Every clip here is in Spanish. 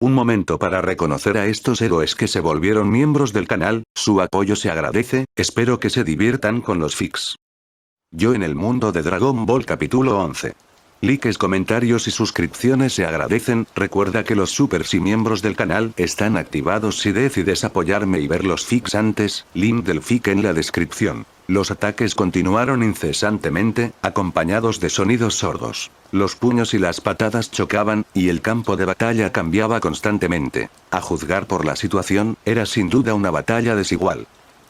Un momento para reconocer a estos héroes que se volvieron miembros del canal, su apoyo se agradece, espero que se diviertan con los fics. Yo en el mundo de Dragon Ball capítulo 11. Likes, comentarios y suscripciones se agradecen, recuerda que los supers y miembros del canal están activados si decides apoyarme y ver los fics antes, link del fic en la descripción. Los ataques continuaron incesantemente, acompañados de sonidos sordos. Los puños y las patadas chocaban, y el campo de batalla cambiaba constantemente. A juzgar por la situación, era sin duda una batalla desigual.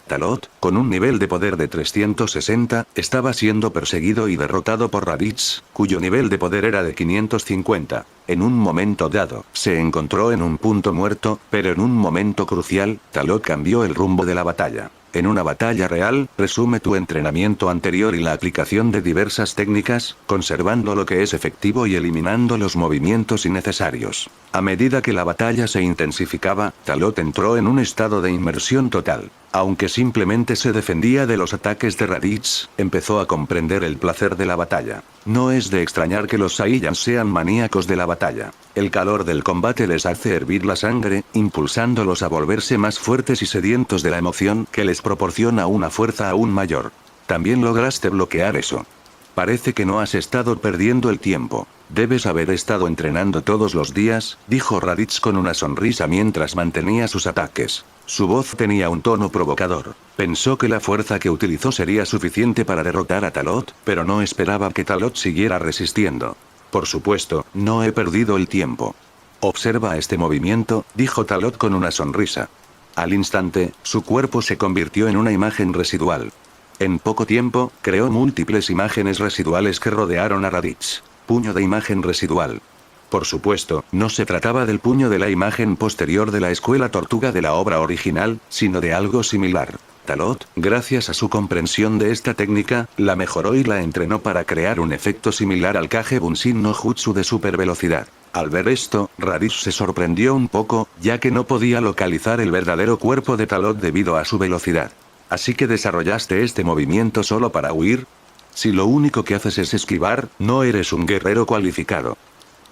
Talot, con un nivel de poder de 360, estaba siendo perseguido y derrotado por Raditz, cuyo nivel de poder era de 550. En un momento dado, se encontró en un punto muerto, pero en un momento crucial, Talot cambió el rumbo de la batalla. En una batalla real, resume tu entrenamiento anterior y la aplicación de diversas técnicas, conservando lo que es efectivo y eliminando los movimientos innecesarios. A medida que la batalla se intensificaba, Talot entró en un estado de inmersión total. Aunque simplemente se defendía de los ataques de Raditz, empezó a comprender el placer de la batalla. No es de extrañar que los Saiyans sean maníacos de la batalla. El calor del combate les hace hervir la sangre, impulsándolos a volverse más fuertes y sedientos de la emoción que les proporciona una fuerza aún mayor. También lograste bloquear eso. Parece que no has estado perdiendo el tiempo. Debes haber estado entrenando todos los días, dijo Raditz con una sonrisa mientras mantenía sus ataques. Su voz tenía un tono provocador. Pensó que la fuerza que utilizó sería suficiente para derrotar a Talot, pero no esperaba que Talot siguiera resistiendo. Por supuesto, no he perdido el tiempo. Observa este movimiento, dijo Talot con una sonrisa. Al instante, su cuerpo se convirtió en una imagen residual. En poco tiempo, creó múltiples imágenes residuales que rodearon a Raditz. Puño de imagen residual. Por supuesto, no se trataba del puño de la imagen posterior de la escuela tortuga de la obra original, sino de algo similar. Talot, gracias a su comprensión de esta técnica, la mejoró y la entrenó para crear un efecto similar al Kage Bunshin no Jutsu de super velocidad. Al ver esto, Raditz se sorprendió un poco, ya que no podía localizar el verdadero cuerpo de Talot debido a su velocidad. ¿Así que desarrollaste este movimiento solo para huir? Si lo único que haces es esquivar, no eres un guerrero cualificado.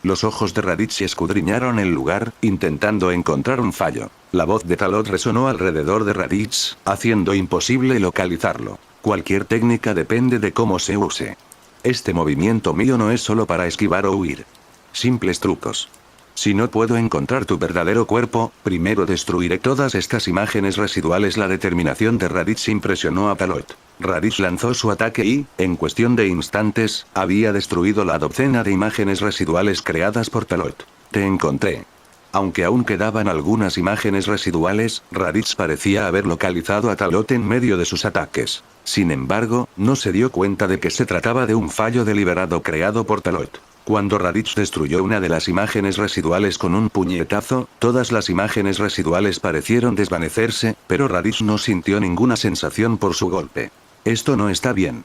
Los ojos de Raditz escudriñaron el lugar, intentando encontrar un fallo. La voz de Talot resonó alrededor de Raditz, haciendo imposible localizarlo. Cualquier técnica depende de cómo se use. Este movimiento mío no es solo para esquivar o huir. Simples trucos. Si no puedo encontrar tu verdadero cuerpo, primero destruiré todas estas imágenes residuales. La determinación de Raditz impresionó a Talot. Raditz lanzó su ataque y, en cuestión de instantes, había destruido la docena de imágenes residuales creadas por Talot. Te encontré. Aunque aún quedaban algunas imágenes residuales, Raditz parecía haber localizado a Talot en medio de sus ataques. Sin embargo, no se dio cuenta de que se trataba de un fallo deliberado creado por Talot. Cuando Raditz destruyó una de las imágenes residuales con un puñetazo, todas las imágenes residuales parecieron desvanecerse, pero Raditz no sintió ninguna sensación por su golpe. Esto no está bien.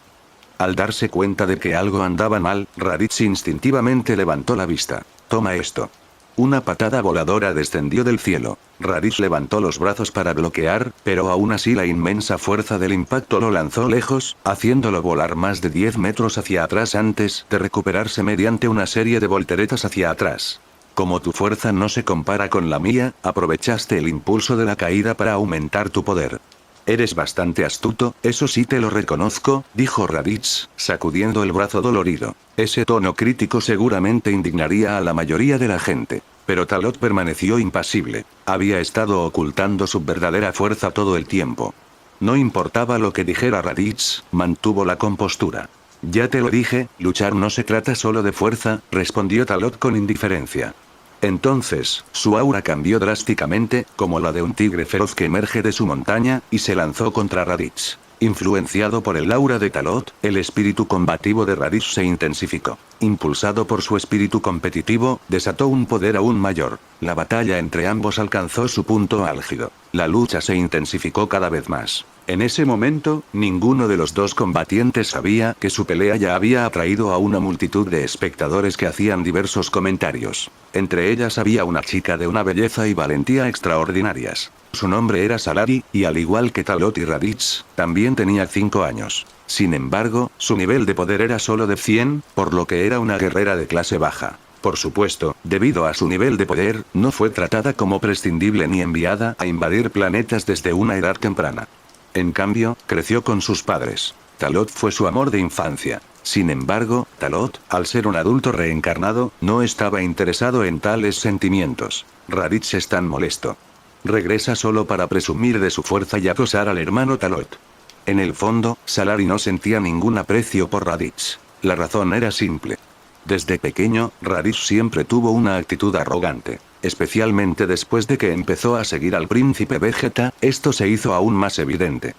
Al darse cuenta de que algo andaba mal, Raditz instintivamente levantó la vista. Toma esto. Una patada voladora descendió del cielo. Raditz levantó los brazos para bloquear, pero aún así la inmensa fuerza del impacto lo lanzó lejos, haciéndolo volar más de 10 metros hacia atrás antes de recuperarse mediante una serie de volteretas hacia atrás. Como tu fuerza no se compara con la mía, aprovechaste el impulso de la caída para aumentar tu poder. Eres bastante astuto, eso sí te lo reconozco, dijo Raditz, sacudiendo el brazo dolorido. Ese tono crítico seguramente indignaría a la mayoría de la gente. Pero Talot permaneció impasible. Había estado ocultando su verdadera fuerza todo el tiempo. No importaba lo que dijera Raditz, mantuvo la compostura. Ya te lo dije, luchar no se trata solo de fuerza, respondió Talot con indiferencia. Entonces, su aura cambió drásticamente, como la de un tigre feroz que emerge de su montaña, y se lanzó contra Raditz. Influenciado por el aura de Talot, el espíritu combativo de Raditz se intensificó. Impulsado por su espíritu competitivo, desató un poder aún mayor. La batalla entre ambos alcanzó su punto álgido. La lucha se intensificó cada vez más. En ese momento, ninguno de los dos combatientes sabía que su pelea ya había atraído a una multitud de espectadores que hacían diversos comentarios. Entre ellas había una chica de una belleza y valentía extraordinarias. Su nombre era Salari, y al igual que Talot y Raditz, también tenía 5 años. Sin embargo, su nivel de poder era solo de 100, por lo que era una guerrera de clase baja. Por supuesto, debido a su nivel de poder, no fue tratada como prescindible ni enviada a invadir planetas desde una edad temprana. En cambio, creció con sus padres. Talot fue su amor de infancia. Sin embargo, Talot, al ser un adulto reencarnado, no estaba interesado en tales sentimientos. Raditz es tan molesto. Regresa solo para presumir de su fuerza y acosar al hermano Talot. En el fondo, Salari no sentía ningún aprecio por Raditz. La razón era simple. Desde pequeño, Raditz siempre tuvo una actitud arrogante. Especialmente después de que empezó a seguir al príncipe Vegeta, esto se hizo aún más evidente.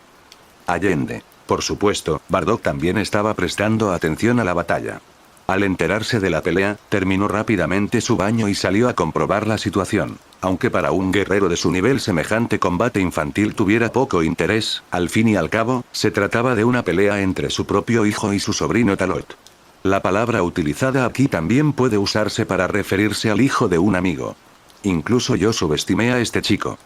Allende. Por supuesto, Bardock también estaba prestando atención a la batalla. Al enterarse de la pelea, terminó rápidamente su baño y salió a comprobar la situación. Aunque para un guerrero de su nivel semejante combate infantil tuviera poco interés, al fin y al cabo, se trataba de una pelea entre su propio hijo y su sobrino Talot. La palabra utilizada aquí también puede usarse para referirse al hijo de un amigo. Incluso yo subestimé a este chico.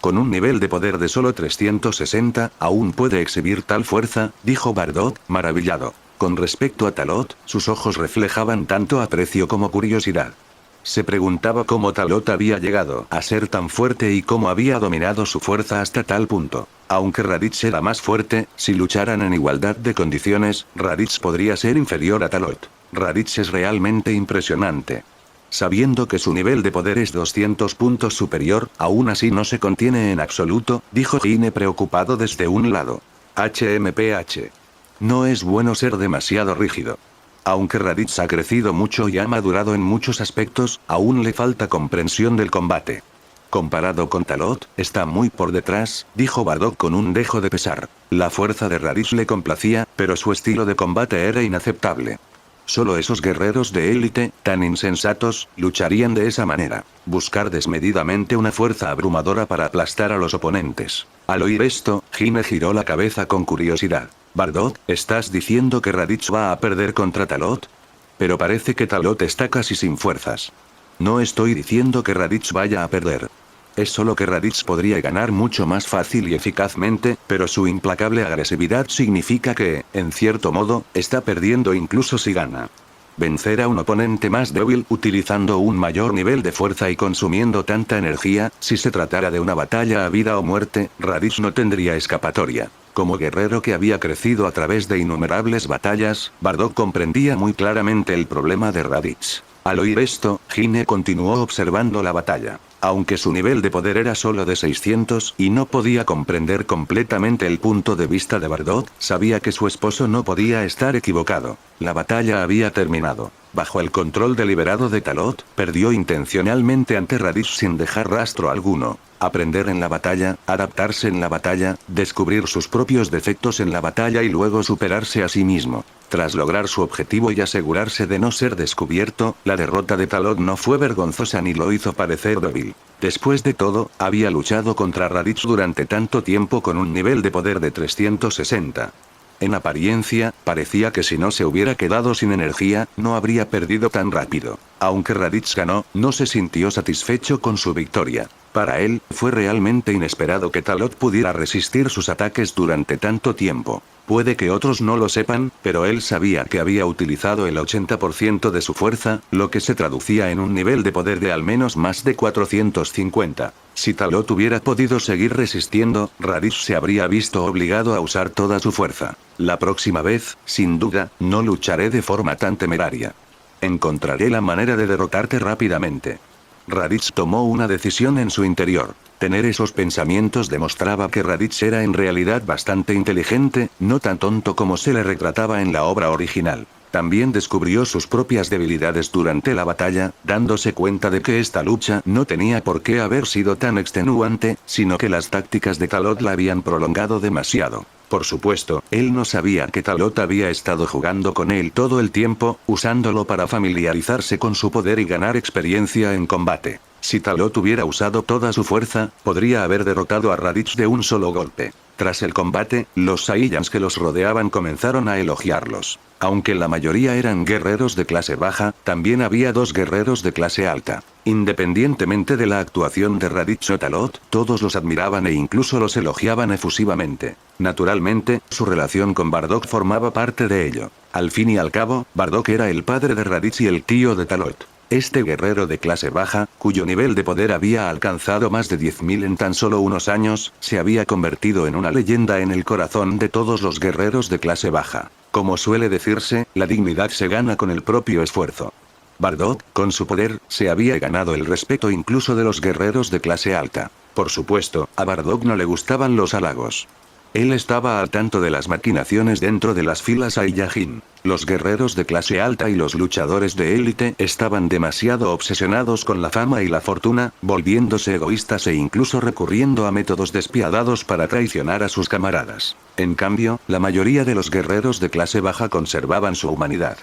Con un nivel de poder de solo 360, ¿aún puede exhibir tal fuerza?, dijo Bardock, maravillado. Con respecto a Talot, sus ojos reflejaban tanto aprecio como curiosidad. Se preguntaba cómo Talot había llegado a ser tan fuerte y cómo había dominado su fuerza hasta tal punto. Aunque Raditz era más fuerte, si lucharan en igualdad de condiciones, Raditz podría ser inferior a Talot. Raditz es realmente impresionante. Sabiendo que su nivel de poder es 200 puntos superior, aún así no se contiene en absoluto, dijo Gine preocupado desde un lado. HMPH. No es bueno ser demasiado rígido. Aunque Raditz ha crecido mucho y ha madurado en muchos aspectos, aún le falta comprensión del combate. Comparado con Talot, está muy por detrás, dijo Bardock con un dejo de pesar. La fuerza de Raditz le complacía, pero su estilo de combate era inaceptable. Solo esos guerreros de élite, tan insensatos, lucharían de esa manera. Buscar desmedidamente una fuerza abrumadora para aplastar a los oponentes. Al oír esto, Gine giró la cabeza con curiosidad. Bardock, ¿estás diciendo que Raditz va a perder contra Talot? Pero parece que Talot está casi sin fuerzas. No estoy diciendo que Raditz vaya a perder. Es solo que Raditz podría ganar mucho más fácil y eficazmente, pero su implacable agresividad significa que, en cierto modo, está perdiendo incluso si gana. Vencer a un oponente más débil utilizando un mayor nivel de fuerza y consumiendo tanta energía, si se tratara de una batalla a vida o muerte, Raditz no tendría escapatoria. Como guerrero que había crecido a través de innumerables batallas, Bardock comprendía muy claramente el problema de Raditz. Al oír esto, Gine continuó observando la batalla. Aunque su nivel de poder era solo de 600 y no podía comprender completamente el punto de vista de Bardock, sabía que su esposo no podía estar equivocado. La batalla había terminado. Bajo el control deliberado de Talot, perdió intencionalmente ante Raditz sin dejar rastro alguno. Aprender en la batalla, adaptarse en la batalla, descubrir sus propios defectos en la batalla y luego superarse a sí mismo. Tras lograr su objetivo y asegurarse de no ser descubierto, la derrota de Talot no fue vergonzosa ni lo hizo parecer débil. Después de todo, había luchado contra Raditz durante tanto tiempo con un nivel de poder de 360. En apariencia, parecía que si no se hubiera quedado sin energía, no habría perdido tan rápido. Aunque Raditz ganó, no se sintió satisfecho con su victoria. Para él, fue realmente inesperado que Talot pudiera resistir sus ataques durante tanto tiempo. Puede que otros no lo sepan, pero él sabía que había utilizado el 80% de su fuerza, lo que se traducía en un nivel de poder de al menos más de 450. Si Talot hubiera podido seguir resistiendo, Raditz se habría visto obligado a usar toda su fuerza. La próxima vez, sin duda, no lucharé de forma tan temeraria. Encontraré la manera de derrotarte rápidamente. Raditz tomó una decisión en su interior. Tener esos pensamientos demostraba que Raditz era en realidad bastante inteligente, no tan tonto como se le retrataba en la obra original. También descubrió sus propias debilidades durante la batalla, dándose cuenta de que esta lucha no tenía por qué haber sido tan extenuante, sino que las tácticas de Talot la habían prolongado demasiado. Por supuesto, él no sabía que Talot había estado jugando con él todo el tiempo, usándolo para familiarizarse con su poder y ganar experiencia en combate. Si Talot hubiera usado toda su fuerza, podría haber derrotado a Raditz de un solo golpe. Tras el combate, los Saiyans que los rodeaban comenzaron a elogiarlos. Aunque la mayoría eran guerreros de clase baja, también había dos guerreros de clase alta. Independientemente de la actuación de Raditz o Talot, todos los admiraban e incluso los elogiaban efusivamente. Naturalmente, su relación con Bardock formaba parte de ello. Al fin y al cabo, Bardock era el padre de Raditz y el tío de Talot. Este guerrero de clase baja, cuyo nivel de poder había alcanzado más de 10.000 en tan solo unos años, se había convertido en una leyenda en el corazón de todos los guerreros de clase baja. Como suele decirse, la dignidad se gana con el propio esfuerzo. Bardock, con su poder, se había ganado el respeto incluso de los guerreros de clase alta. Por supuesto, a Bardock no le gustaban los halagos. Él estaba al tanto de las maquinaciones dentro de las filas Saiyajin. Los guerreros de clase alta y los luchadores de élite estaban demasiado obsesionados con la fama y la fortuna, volviéndose egoístas e incluso recurriendo a métodos despiadados para traicionar a sus camaradas. En cambio, la mayoría de los guerreros de clase baja conservaban su humanidad.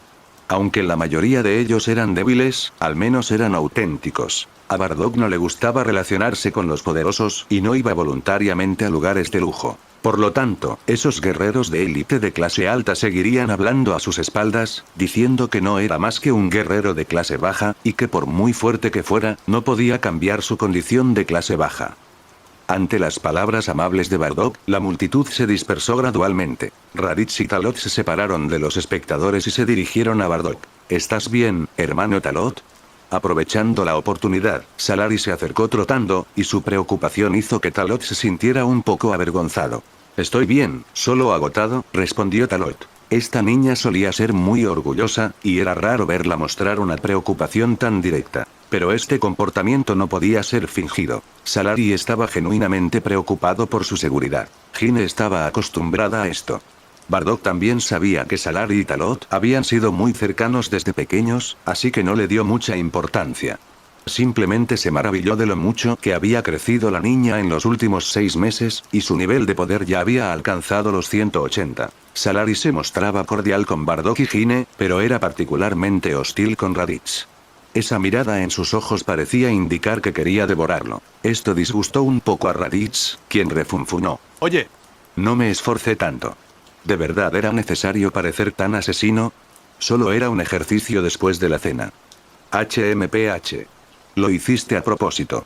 Aunque la mayoría de ellos eran débiles, al menos eran auténticos. A Bardock no le gustaba relacionarse con los poderosos y no iba voluntariamente a lugares de lujo. Por lo tanto, esos guerreros de élite de clase alta seguirían hablando a sus espaldas, diciendo que no era más que un guerrero de clase baja, y que por muy fuerte que fuera, no podía cambiar su condición de clase baja. Ante las palabras amables de Bardock, la multitud se dispersó gradualmente. Raditz y Talot se separaron de los espectadores y se dirigieron a Bardock. ¿Estás bien, hermano Talot? Aprovechando la oportunidad, Salari se acercó trotando, y su preocupación hizo que Talot se sintiera un poco avergonzado. Estoy bien, solo agotado, respondió Talot. Esta niña solía ser muy orgullosa, y era raro verla mostrar una preocupación tan directa. Pero este comportamiento no podía ser fingido. Salari estaba genuinamente preocupado por su seguridad. Hine estaba acostumbrada a esto. Bardock también sabía que Salari y Talot habían sido muy cercanos desde pequeños, así que no le dio mucha importancia. Simplemente se maravilló de lo mucho que había crecido la niña en los últimos 6 meses, y su nivel de poder ya había alcanzado los 180. Salari se mostraba cordial con Bardock y Hine, pero era particularmente hostil con Raditz. Esa mirada en sus ojos parecía indicar que quería devorarlo. Esto disgustó un poco a Raditz, quien refunfuñó. Oye, no me esforcé tanto. ¿De verdad era necesario parecer tan asesino? Solo era un ejercicio después de la cena. HMPH. Lo hiciste a propósito.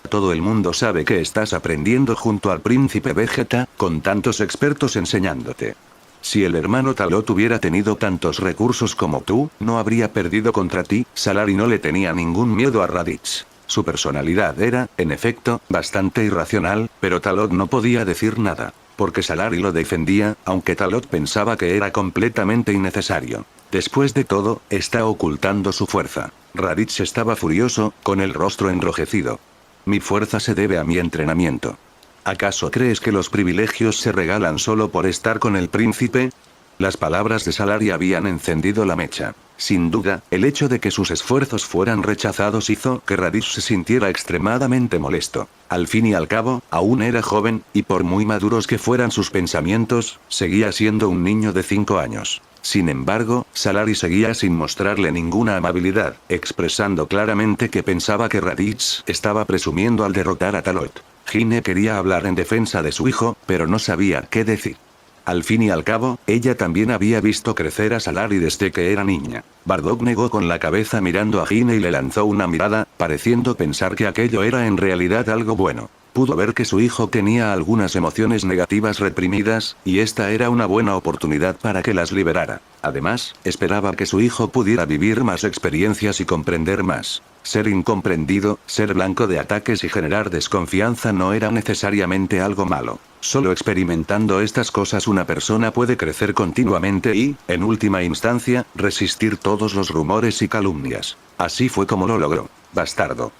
Todo el mundo sabe que estás aprendiendo junto al príncipe Vegeta, con tantos expertos enseñándote. Si el hermano Talot hubiera tenido tantos recursos como tú, no habría perdido contra ti. Salari no le tenía ningún miedo a Raditz. Su personalidad era, en efecto, bastante irracional, pero Talot no podía decir nada. Porque Salari lo defendía, aunque Talot pensaba que era completamente innecesario. Después de todo, está ocultando su fuerza. Raditz estaba furioso, con el rostro enrojecido. Mi fuerza se debe a mi entrenamiento. ¿Acaso crees que los privilegios se regalan solo por estar con el príncipe? Las palabras de Salari habían encendido la mecha. Sin duda, el hecho de que sus esfuerzos fueran rechazados hizo que Raditz se sintiera extremadamente molesto. Al fin y al cabo, aún era joven, y por muy maduros que fueran sus pensamientos, seguía siendo un niño de 5 años. Sin embargo, Salari seguía sin mostrarle ninguna amabilidad, expresando claramente que pensaba que Raditz estaba presumiendo al derrotar a Talot. Hine quería hablar en defensa de su hijo, pero no sabía qué decir. Al fin y al cabo, ella también había visto crecer a Salari desde que era niña. Bardock negó con la cabeza mirando a Hine y le lanzó una mirada, pareciendo pensar que aquello era en realidad algo bueno. Pudo ver que su hijo tenía algunas emociones negativas reprimidas, y esta era una buena oportunidad para que las liberara. Además, esperaba que su hijo pudiera vivir más experiencias y comprender más. Ser incomprendido, ser blanco de ataques y generar desconfianza no era necesariamente algo malo. Solo experimentando estas cosas una persona puede crecer continuamente y, en última instancia, resistir todos los rumores y calumnias. Así fue como lo logró. Bastardo.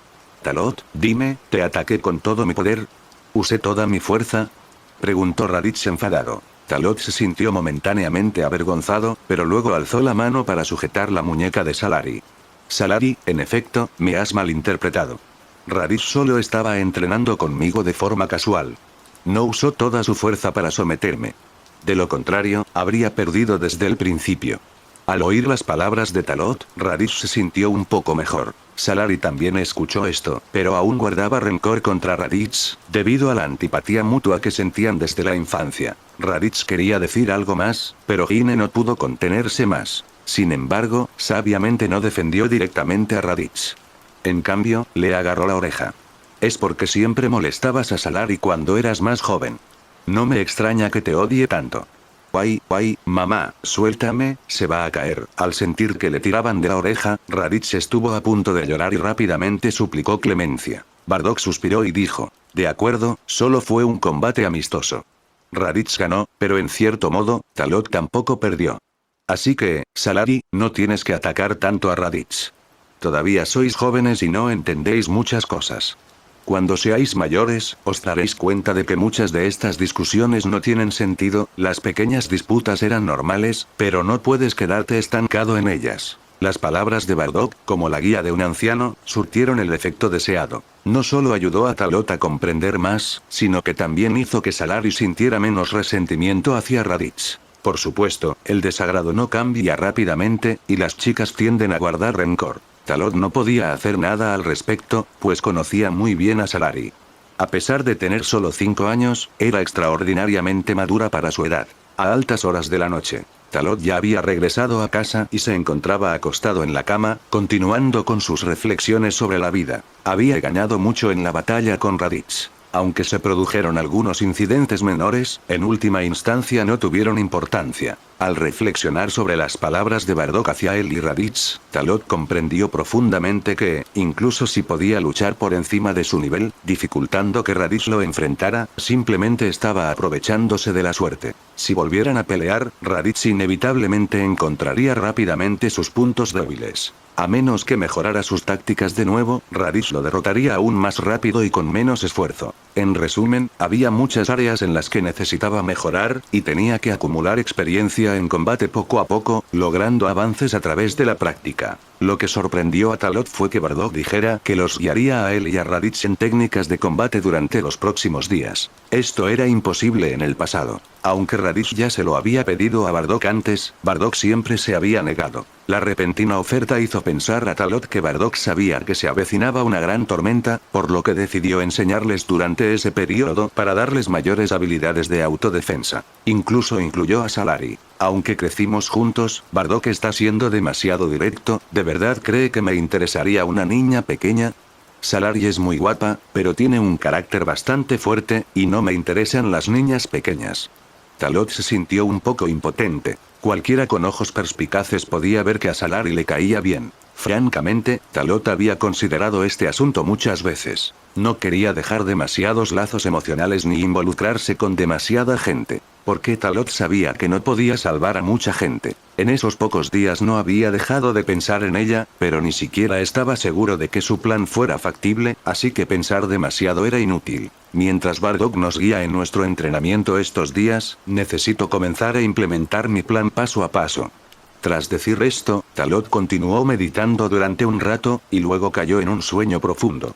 Talot, dime, ¿te ataqué con todo mi poder? ¿Usé toda mi fuerza? Preguntó Raditz enfadado. Talot se sintió momentáneamente avergonzado, pero luego alzó la mano para sujetar la muñeca de Salari. Salari, en efecto, me has malinterpretado. Raditz solo estaba entrenando conmigo de forma casual. No usó toda su fuerza para someterme. De lo contrario, habría perdido desde el principio. Al oír las palabras de Talot, Raditz se sintió un poco mejor. Salari también escuchó esto, pero aún guardaba rencor contra Raditz, debido a la antipatía mutua que sentían desde la infancia. Raditz quería decir algo más, pero Hine no pudo contenerse más. Sin embargo, sabiamente no defendió directamente a Raditz. En cambio, le agarró la oreja. Es porque siempre molestabas a Salari cuando eras más joven. No me extraña que te odie tanto. Mamá, suéltame, se va a caer. Al sentir que le tiraban de la oreja, Raditz estuvo a punto de llorar y rápidamente suplicó clemencia. Bardock suspiró y dijo: de acuerdo, solo fue un combate amistoso. Raditz ganó, pero en cierto modo, Talot tampoco perdió. Así que, Salari, no tienes que atacar tanto a Raditz. Todavía sois jóvenes y no entendéis muchas cosas. Cuando seáis mayores, os daréis cuenta de que muchas de estas discusiones no tienen sentido. Las pequeñas disputas eran normales, pero no puedes quedarte estancado en ellas. Las palabras de Bardock, como la guía de un anciano, surtieron el efecto deseado. No solo ayudó a Talot a comprender más, sino que también hizo que Salari sintiera menos resentimiento hacia Raditz. Por supuesto, el desagrado no cambia rápidamente, y las chicas tienden a guardar rencor. Talot no podía hacer nada al respecto, pues conocía muy bien a Salari. A pesar de tener solo 5 años, era extraordinariamente madura para su edad. A altas horas de la noche, Talot ya había regresado a casa y se encontraba acostado en la cama, continuando con sus reflexiones sobre la vida. Había ganado mucho en la batalla con Raditz. Aunque se produjeron algunos incidentes menores, en última instancia no tuvieron importancia. Al reflexionar sobre las palabras de Bardock hacia él y Raditz, Talot comprendió profundamente que, incluso si podía luchar por encima de su nivel, dificultando que Raditz lo enfrentara, simplemente estaba aprovechándose de la suerte. Si volvieran a pelear, Raditz inevitablemente encontraría rápidamente sus puntos débiles. A menos que mejorara sus tácticas de nuevo, Raditz lo derrotaría aún más rápido y con menos esfuerzo. En resumen, había muchas áreas en las que necesitaba mejorar, y tenía que acumular experiencia en combate poco a poco, logrando avances a través de la práctica. Lo que sorprendió a Talot fue que Bardock dijera que los guiaría a él y a Raditz en técnicas de combate durante los próximos días. Esto era imposible en el pasado. Aunque Raditz ya se lo había pedido a Bardock antes, Bardock siempre se había negado. La repentina oferta hizo pensar a Talot que Bardock sabía que se avecinaba una gran tormenta, por lo que decidió enseñarles durante ese periodo para darles mayores habilidades de autodefensa. Incluso incluyó a Salari. Aunque crecimos juntos, Bardock está siendo demasiado directo. ¿De verdad cree que me interesaría una niña pequeña? Salari es muy guapa, pero tiene un carácter bastante fuerte, y no me interesan las niñas pequeñas. Talot se sintió un poco impotente. Cualquiera con ojos perspicaces podía ver que a Salari le caía bien. Francamente, Talot había considerado este asunto muchas veces. No quería dejar demasiados lazos emocionales ni involucrarse con demasiada gente. Porque Talot sabía que no podía salvar a mucha gente. En esos pocos días no había dejado de pensar en ella, pero ni siquiera estaba seguro de que su plan fuera factible, así que pensar demasiado era inútil. Mientras Bardock nos guía en nuestro entrenamiento estos días, necesito comenzar a implementar mi plan paso a paso. Tras decir esto, Talot continuó meditando durante un rato, y luego cayó en un sueño profundo.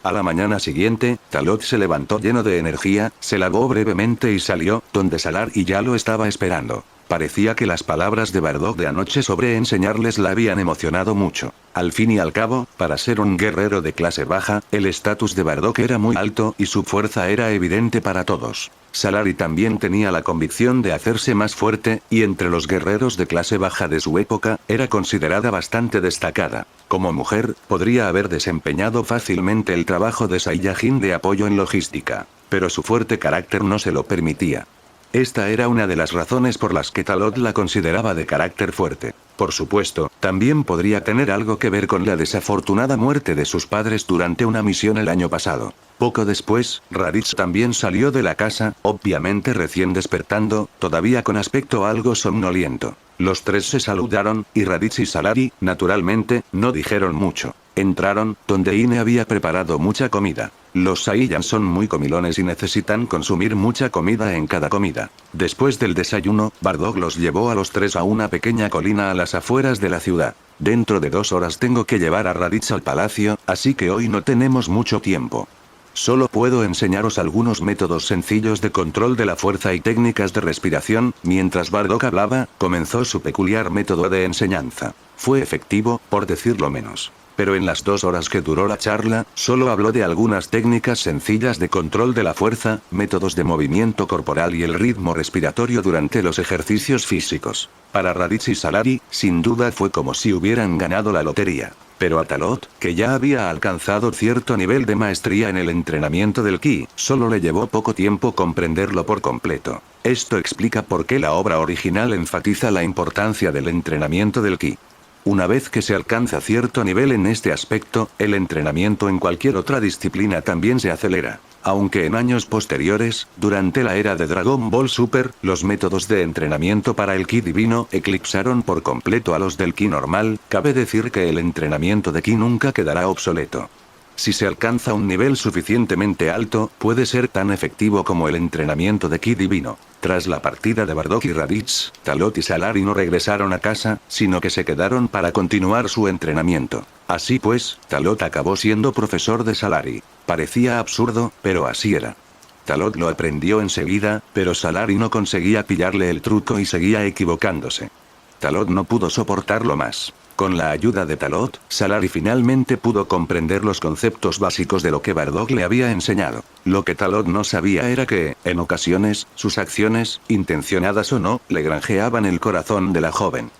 A la mañana siguiente, Talot se levantó lleno de energía, se lavó brevemente y salió, donde Salari ya lo estaba esperando. Parecía que las palabras de Bardock de anoche sobre enseñarles la habían emocionado mucho. Al fin y al cabo, para ser un guerrero de clase baja, el estatus de Bardock era muy alto y su fuerza era evidente para todos. Salari también tenía la convicción de hacerse más fuerte, y entre los guerreros de clase baja de su época, era considerada bastante destacada. Como mujer, podría haber desempeñado fácilmente el trabajo de Saiyajin de apoyo en logística. Pero su fuerte carácter no se lo permitía. Esta era una de las razones por las que Talot la consideraba de carácter fuerte. Por supuesto, también podría tener algo que ver con la desafortunada muerte de sus padres durante una misión el año pasado. Poco después, Raditz también salió de la casa, obviamente recién despertando, todavía con aspecto algo somnoliento. Los tres se saludaron, y Raditz y Salari, naturalmente, no dijeron mucho. Entraron, donde Ine había preparado mucha comida. Los Saiyans son muy comilones y necesitan consumir mucha comida en cada comida. Después del desayuno, Bardock los llevó a los tres a una pequeña colina a las afueras de la ciudad. Dentro de 2 horas tengo que llevar a Raditz al palacio, así que hoy no tenemos mucho tiempo. Solo puedo enseñaros algunos métodos sencillos de control de la fuerza y técnicas de respiración. Mientras Bardock hablaba, comenzó su peculiar método de enseñanza. Fue efectivo, por decirlo menos. Pero en las 2 horas que duró la charla, solo habló de algunas técnicas sencillas de control de la fuerza, métodos de movimiento corporal y el ritmo respiratorio durante los ejercicios físicos. Para Raditz y Salari, sin duda fue como si hubieran ganado la lotería. Pero a Talot, que ya había alcanzado cierto nivel de maestría en el entrenamiento del ki, solo le llevó poco tiempo comprenderlo por completo. Esto explica por qué la obra original enfatiza la importancia del entrenamiento del ki. Una vez que se alcanza cierto nivel en este aspecto, el entrenamiento en cualquier otra disciplina también se acelera. Aunque en años posteriores, durante la era de Dragon Ball Super, los métodos de entrenamiento para el ki divino eclipsaron por completo a los del ki normal, cabe decir que el entrenamiento de ki nunca quedará obsoleto. Si se alcanza un nivel suficientemente alto, puede ser tan efectivo como el entrenamiento de ki divino. Tras la partida de Bardock y Raditz, Talot y Salary no regresaron a casa, sino que se quedaron para continuar su entrenamiento. Así pues, Talot acabó siendo profesor de Salary. Parecía absurdo, pero así era. Talot lo aprendió enseguida, pero Salary no conseguía pillarle el truco y seguía equivocándose. Talot no pudo soportarlo más. Con la ayuda de Talot, Salary finalmente pudo comprender los conceptos básicos de lo que Bardock le había enseñado. Lo que Talot no sabía era que, en ocasiones, sus acciones, intencionadas o no, le granjeaban el corazón de la joven.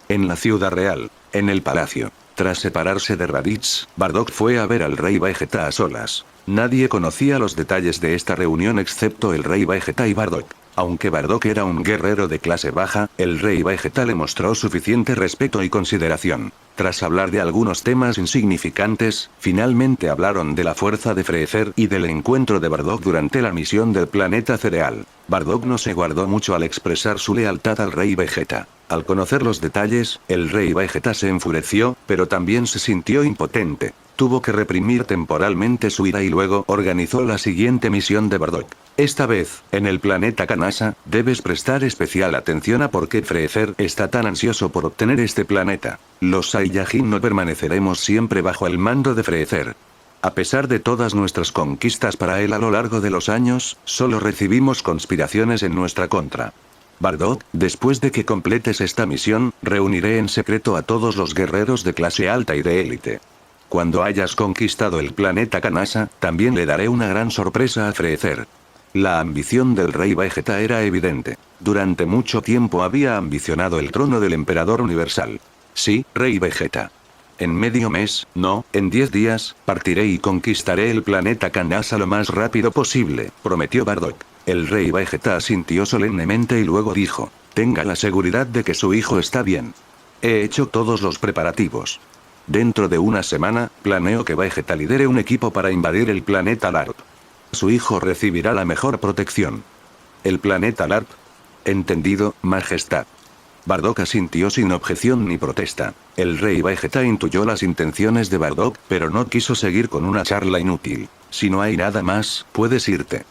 En la ciudad real, en el palacio. Tras separarse de Raditz, Bardock fue a ver al rey Vegeta a solas. Nadie conocía los detalles de esta reunión excepto el rey Vegeta y Bardock. Aunque Bardock era un guerrero de clase baja, el rey Vegeta le mostró suficiente respeto y consideración. Tras hablar de algunos temas insignificantes, finalmente hablaron de la fuerza de Freezer y del encuentro de Bardock durante la misión del planeta Cereal. Bardock no se guardó mucho al expresar su lealtad al rey Vegeta. Al conocer los detalles, el rey Vegeta se enfureció, pero también se sintió impotente. Tuvo que reprimir temporalmente su ira y luego organizó la siguiente misión de Bardock. Esta vez, en el planeta Kanasa, debes prestar especial atención a por qué Freezer está tan ansioso por obtener este planeta. Los Saiyajin no permaneceremos siempre bajo el mando de Freezer. A pesar de todas nuestras conquistas para él a lo largo de los años, solo recibimos conspiraciones en nuestra contra. Bardock, después de que completes esta misión, reuniré en secreto a todos los guerreros de clase alta y de élite. Cuando hayas conquistado el planeta Kanasa, también le daré una gran sorpresa a Freezer. La ambición del rey Vegeta era evidente. Durante mucho tiempo había ambicionado el trono del emperador universal. Sí, rey Vegeta. En medio mes, no, en 10 días, partiré y conquistaré el planeta Kanasa lo más rápido posible, prometió Bardock. El rey Vegeta asintió solemnemente y luego dijo: tenga la seguridad de que su hijo está bien. He hecho todos los preparativos. Dentro de una semana, planeo que Vegeta lidere un equipo para invadir el planeta LARP. Su hijo recibirá la mejor protección. ¿El planeta LARP? Entendido, Majestad. Bardock asintió sin objeción ni protesta. El rey Vegeta intuyó las intenciones de Bardock, pero no quiso seguir con una charla inútil. Si no hay nada más, puedes irte.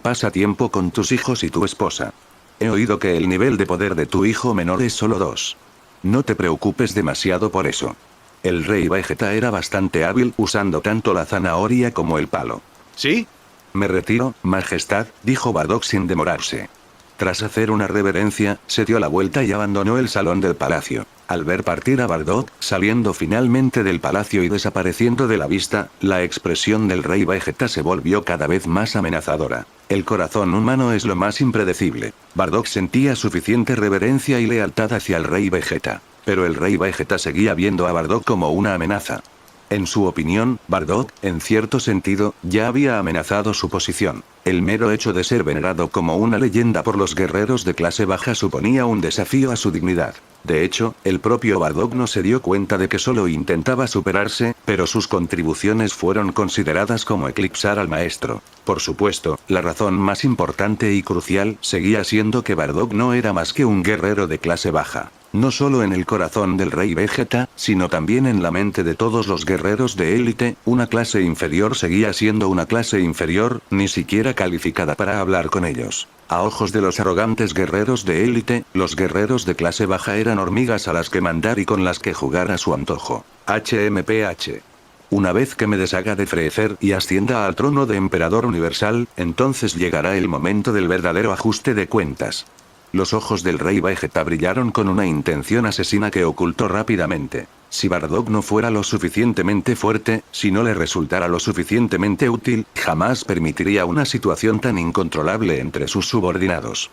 Pasa tiempo con tus hijos y tu esposa. He oído que el nivel de poder de tu hijo menor es solo 2. No te preocupes demasiado por eso. El rey Vegeta era bastante hábil usando tanto la zanahoria como el palo. ¿Sí? Me retiro, Majestad, dijo Bardock sin demorarse. Tras hacer una reverencia, se dio la vuelta y abandonó el salón del palacio. Al ver partir a Bardock, saliendo finalmente del palacio y desapareciendo de la vista, la expresión del rey Vegeta se volvió cada vez más amenazadora. El corazón humano es lo más impredecible. Bardock sentía suficiente reverencia y lealtad hacia el rey Vegeta. Pero el rey Vegeta seguía viendo a Bardock como una amenaza. En su opinión, Bardock, en cierto sentido, ya había amenazado su posición. El mero hecho de ser venerado como una leyenda por los guerreros de clase baja suponía un desafío a su dignidad. De hecho, el propio Bardock no se dio cuenta de que solo intentaba superarse, pero sus contribuciones fueron consideradas como eclipsar al maestro. Por supuesto, la razón más importante y crucial seguía siendo que Bardock no era más que un guerrero de clase baja. No solo en el corazón del rey Vegeta, sino también en la mente de todos los guerreros de élite, una clase inferior seguía siendo una clase inferior, ni siquiera calificada para hablar con ellos. A ojos de los arrogantes guerreros de élite, los guerreros de clase baja eran hormigas a las que mandar y con las que jugar a su antojo. HMPH. Una vez que me deshaga de Freezer y ascienda al trono de emperador universal, entonces llegará el momento del verdadero ajuste de cuentas. Los ojos del rey Vegeta brillaron con una intención asesina que ocultó rápidamente. Si Bardock no fuera lo suficientemente fuerte, si no le resultara lo suficientemente útil, jamás permitiría una situación tan incontrolable entre sus subordinados.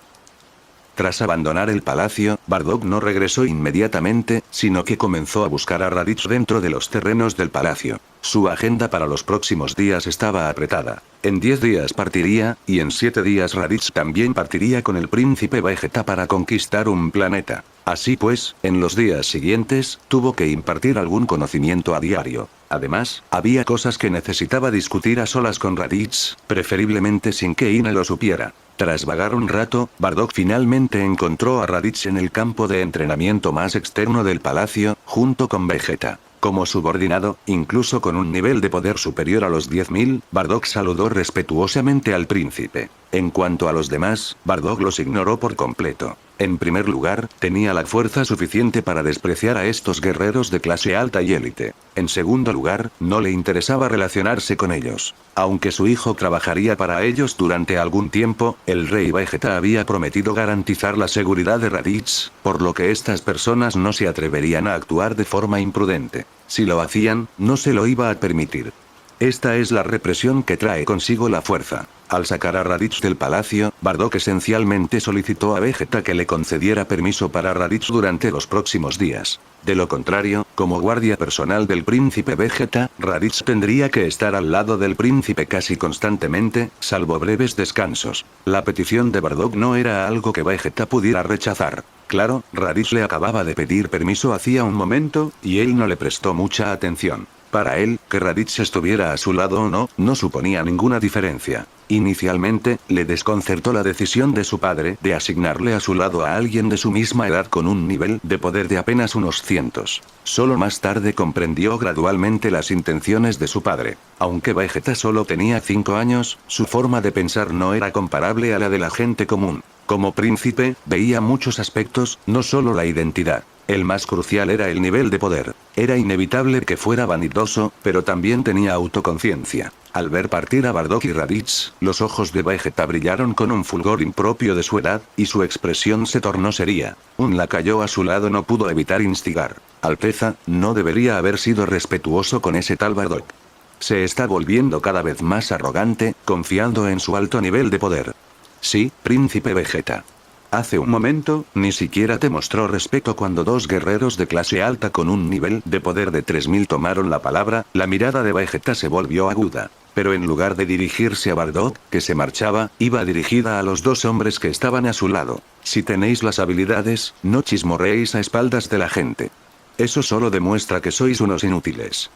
Tras abandonar el palacio, Bardock no regresó inmediatamente, sino que comenzó a buscar a Raditz dentro de los terrenos del palacio. Su agenda para los próximos días estaba apretada. En 10 días partiría, y en 7 días Raditz también partiría con el príncipe Vegeta para conquistar un planeta. Así pues, en los días siguientes, tuvo que impartir algún conocimiento a diario. Además, había cosas que necesitaba discutir a solas con Raditz, preferiblemente sin que Ine lo supiera. Tras vagar un rato, Bardock finalmente encontró a Raditz en el campo de entrenamiento más externo del palacio, junto con Vegeta. Como subordinado, incluso con un nivel de poder superior a los 10.000, Bardock saludó respetuosamente al príncipe. En cuanto a los demás, Bardock los ignoró por completo. En primer lugar, tenía la fuerza suficiente para despreciar a estos guerreros de clase alta y élite. En segundo lugar, no le interesaba relacionarse con ellos. Aunque su hijo trabajaría para ellos durante algún tiempo, el rey Vegeta había prometido garantizar la seguridad de Raditz, por lo que estas personas no se atreverían a actuar de forma imprudente. Si lo hacían, no se lo iba a permitir. Esta es la represión que trae consigo la fuerza. Al sacar a Raditz del palacio, Bardock esencialmente solicitó a Vegeta que le concediera permiso para Raditz durante los próximos días. De lo contrario, como guardia personal del príncipe Vegeta, Raditz tendría que estar al lado del príncipe casi constantemente, salvo breves descansos. La petición de Bardock no era algo que Vegeta pudiera rechazar. Claro, Raditz le acababa de pedir permiso hacía un momento, y él no le prestó mucha atención. Para él, que Raditz estuviera a su lado o no, no suponía ninguna diferencia. Inicialmente, le desconcertó la decisión de su padre de asignarle a su lado a alguien de su misma edad con un nivel de poder de apenas unos cientos. Solo más tarde comprendió gradualmente las intenciones de su padre. Aunque Vegeta solo tenía 5 años, su forma de pensar no era comparable a la de la gente común. Como príncipe, veía muchos aspectos, no solo la identidad. El más crucial era el nivel de poder. Era inevitable que fuera vanidoso, pero también tenía autoconciencia. Al ver partir a Bardock y Raditz, los ojos de Vegeta brillaron con un fulgor impropio de su edad, y su expresión se tornó seria. Un lacayo a su lado no pudo evitar instigar. Alteza, no debería haber sido respetuoso con ese tal Bardock. Se está volviendo cada vez más arrogante, confiando en su alto nivel de poder. Sí, príncipe Vegeta. Hace un momento, ni siquiera te mostró respeto cuando dos guerreros de clase alta con un nivel de poder de 3000 tomaron la palabra. La mirada de Vegeta se volvió aguda. Pero en lugar de dirigirse a Bardock, que se marchaba, iba dirigida a los dos hombres que estaban a su lado. Si tenéis las habilidades, no chismorreéis a espaldas de la gente. Eso solo demuestra que sois unos inútiles.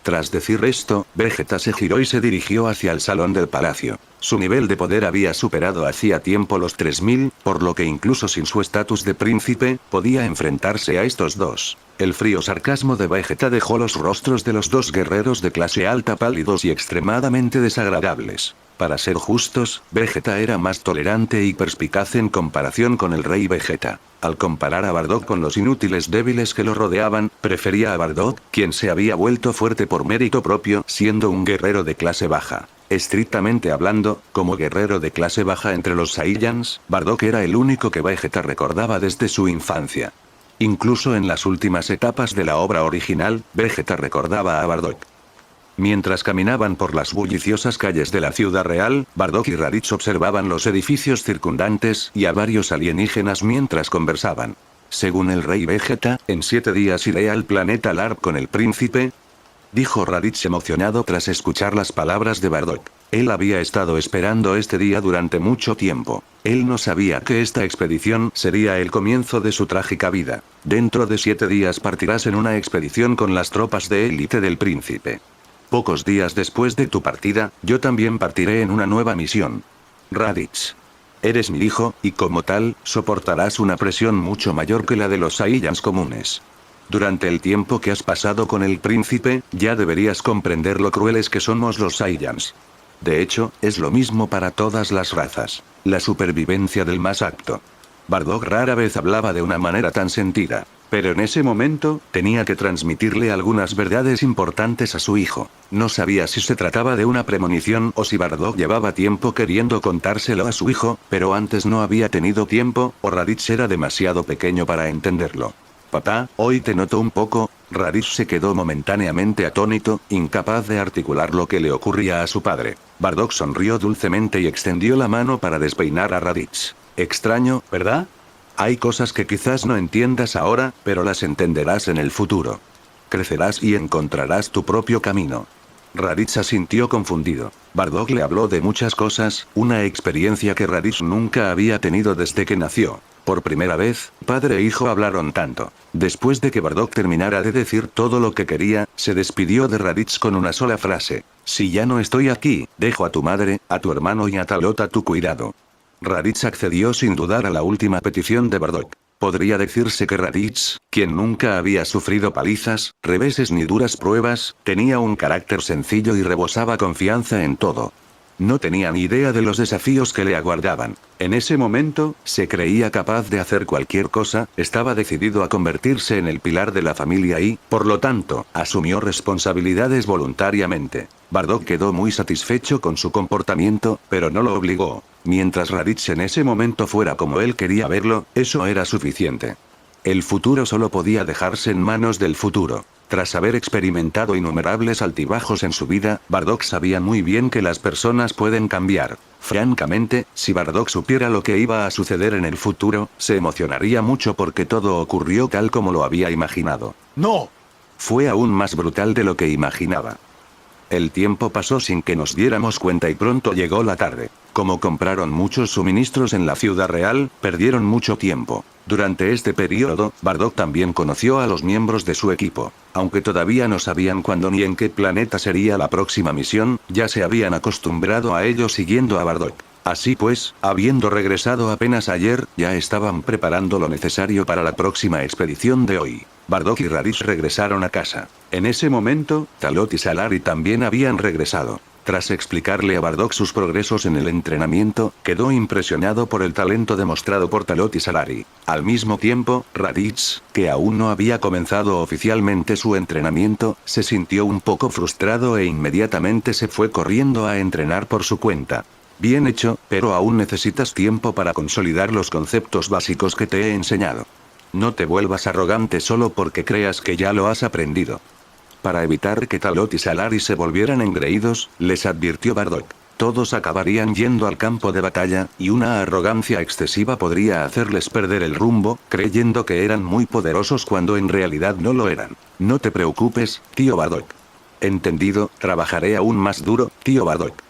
Tras decir esto, Vegeta se giró y se dirigió hacia el salón del palacio. Su nivel de poder había superado hacía tiempo los 3000, por lo que incluso sin su estatus de príncipe, podía enfrentarse a estos dos. El frío sarcasmo de Vegeta dejó los rostros de los dos guerreros de clase alta pálidos y extremadamente desagradables. Para ser justos, Vegeta era más tolerante y perspicaz en comparación con el rey Vegeta. Al comparar a Bardock con los inútiles débiles que lo rodeaban, prefería a Bardock, quien se había vuelto fuerte por mérito propio, siendo un guerrero de clase baja. Estrictamente hablando, como guerrero de clase baja entre los Saiyans, Bardock era el único que Vegeta recordaba desde su infancia. Incluso en las últimas etapas de la obra original, Vegeta recordaba a Bardock. Mientras caminaban por las bulliciosas calles de la ciudad real, Bardock y Raditz observaban los edificios circundantes y a varios alienígenas mientras conversaban. Según el rey Vegeta, en 7 días iré al planeta LARP con el príncipe, dijo Raditz emocionado tras escuchar las palabras de Bardock. Él había estado esperando este día durante mucho tiempo. Él no sabía que esta expedición sería el comienzo de su trágica vida. Dentro de 7 días partirás en una expedición con las tropas de élite del príncipe. Pocos días después de tu partida, yo también partiré en una nueva misión. Raditz. Eres mi hijo, y como tal, soportarás una presión mucho mayor que la de los Saiyans comunes. Durante el tiempo que has pasado con el príncipe, ya deberías comprender lo crueles que somos los Saiyans. De hecho, es lo mismo para todas las razas. La supervivencia del más apto. Bardock rara vez hablaba de una manera tan sentida. Pero en ese momento, tenía que transmitirle algunas verdades importantes a su hijo. No sabía si se trataba de una premonición o si Bardock llevaba tiempo queriendo contárselo a su hijo, pero antes no había tenido tiempo, o Raditz era demasiado pequeño para entenderlo. Papá, hoy te noto un poco. Raditz se quedó momentáneamente atónito, incapaz de articular lo que le ocurría a su padre. Bardock sonrió dulcemente y extendió la mano para despeinar a Raditz. Extraño, ¿verdad? Hay cosas que quizás no entiendas ahora, pero las entenderás en el futuro. Crecerás y encontrarás tu propio camino. Raditz asintió confundido. Bardock le habló de muchas cosas, una experiencia que Raditz nunca había tenido desde que nació. Por primera vez, padre e hijo hablaron tanto. Después de que Bardock terminara de decir todo lo que quería, se despidió de Raditz con una sola frase. Si ya no estoy aquí, dejo a tu madre, a tu hermano y a Talot a tu cuidado. Raditz accedió sin dudar a la última petición de Bardock. Podría decirse que Raditz, quien nunca había sufrido palizas, reveses ni duras pruebas, tenía un carácter sencillo y rebosaba confianza en todo. No tenía ni idea de los desafíos que le aguardaban. En ese momento, se creía capaz de hacer cualquier cosa, estaba decidido a convertirse en el pilar de la familia y, por lo tanto, asumió responsabilidades voluntariamente. Bardock quedó muy satisfecho con su comportamiento, pero no lo obligó. Mientras Raditz en ese momento fuera como él quería verlo, eso era suficiente. El futuro solo podía dejarse en manos del futuro. Tras haber experimentado innumerables altibajos en su vida, Bardock sabía muy bien que las personas pueden cambiar. Francamente, si Bardock supiera lo que iba a suceder en el futuro, se emocionaría mucho porque todo ocurrió tal como lo había imaginado. ¡No! Fue aún más brutal de lo que imaginaba. El tiempo pasó sin que nos diéramos cuenta y pronto llegó la tarde. Como compraron muchos suministros en la ciudad real, perdieron mucho tiempo. Durante este periodo, Bardock también conoció a los miembros de su equipo. Aunque todavía no sabían cuándo ni en qué planeta sería la próxima misión, ya se habían acostumbrado a ello siguiendo a Bardock. Así pues, habiendo regresado apenas ayer, ya estaban preparando lo necesario para la próxima expedición de hoy. Bardock y Raditz regresaron a casa. En ese momento, Talot y Salari también habían regresado. Tras explicarle a Bardock sus progresos en el entrenamiento, quedó impresionado por el talento demostrado por Talot y Salari. Al mismo tiempo, Raditz, que aún no había comenzado oficialmente su entrenamiento, se sintió un poco frustrado e inmediatamente se fue corriendo a entrenar por su cuenta. Bien hecho, pero aún necesitas tiempo para consolidar los conceptos básicos que te he enseñado. No te vuelvas arrogante solo porque creas que ya lo has aprendido. Para evitar que Talot y Salari se volvieran engreídos, les advirtió Bardock. Todos acabarían yendo al campo de batalla, y una arrogancia excesiva podría hacerles perder el rumbo, creyendo que eran muy poderosos cuando en realidad no lo eran. No te preocupes, tío Bardock. Entendido, trabajaré aún más duro, tío Bardock.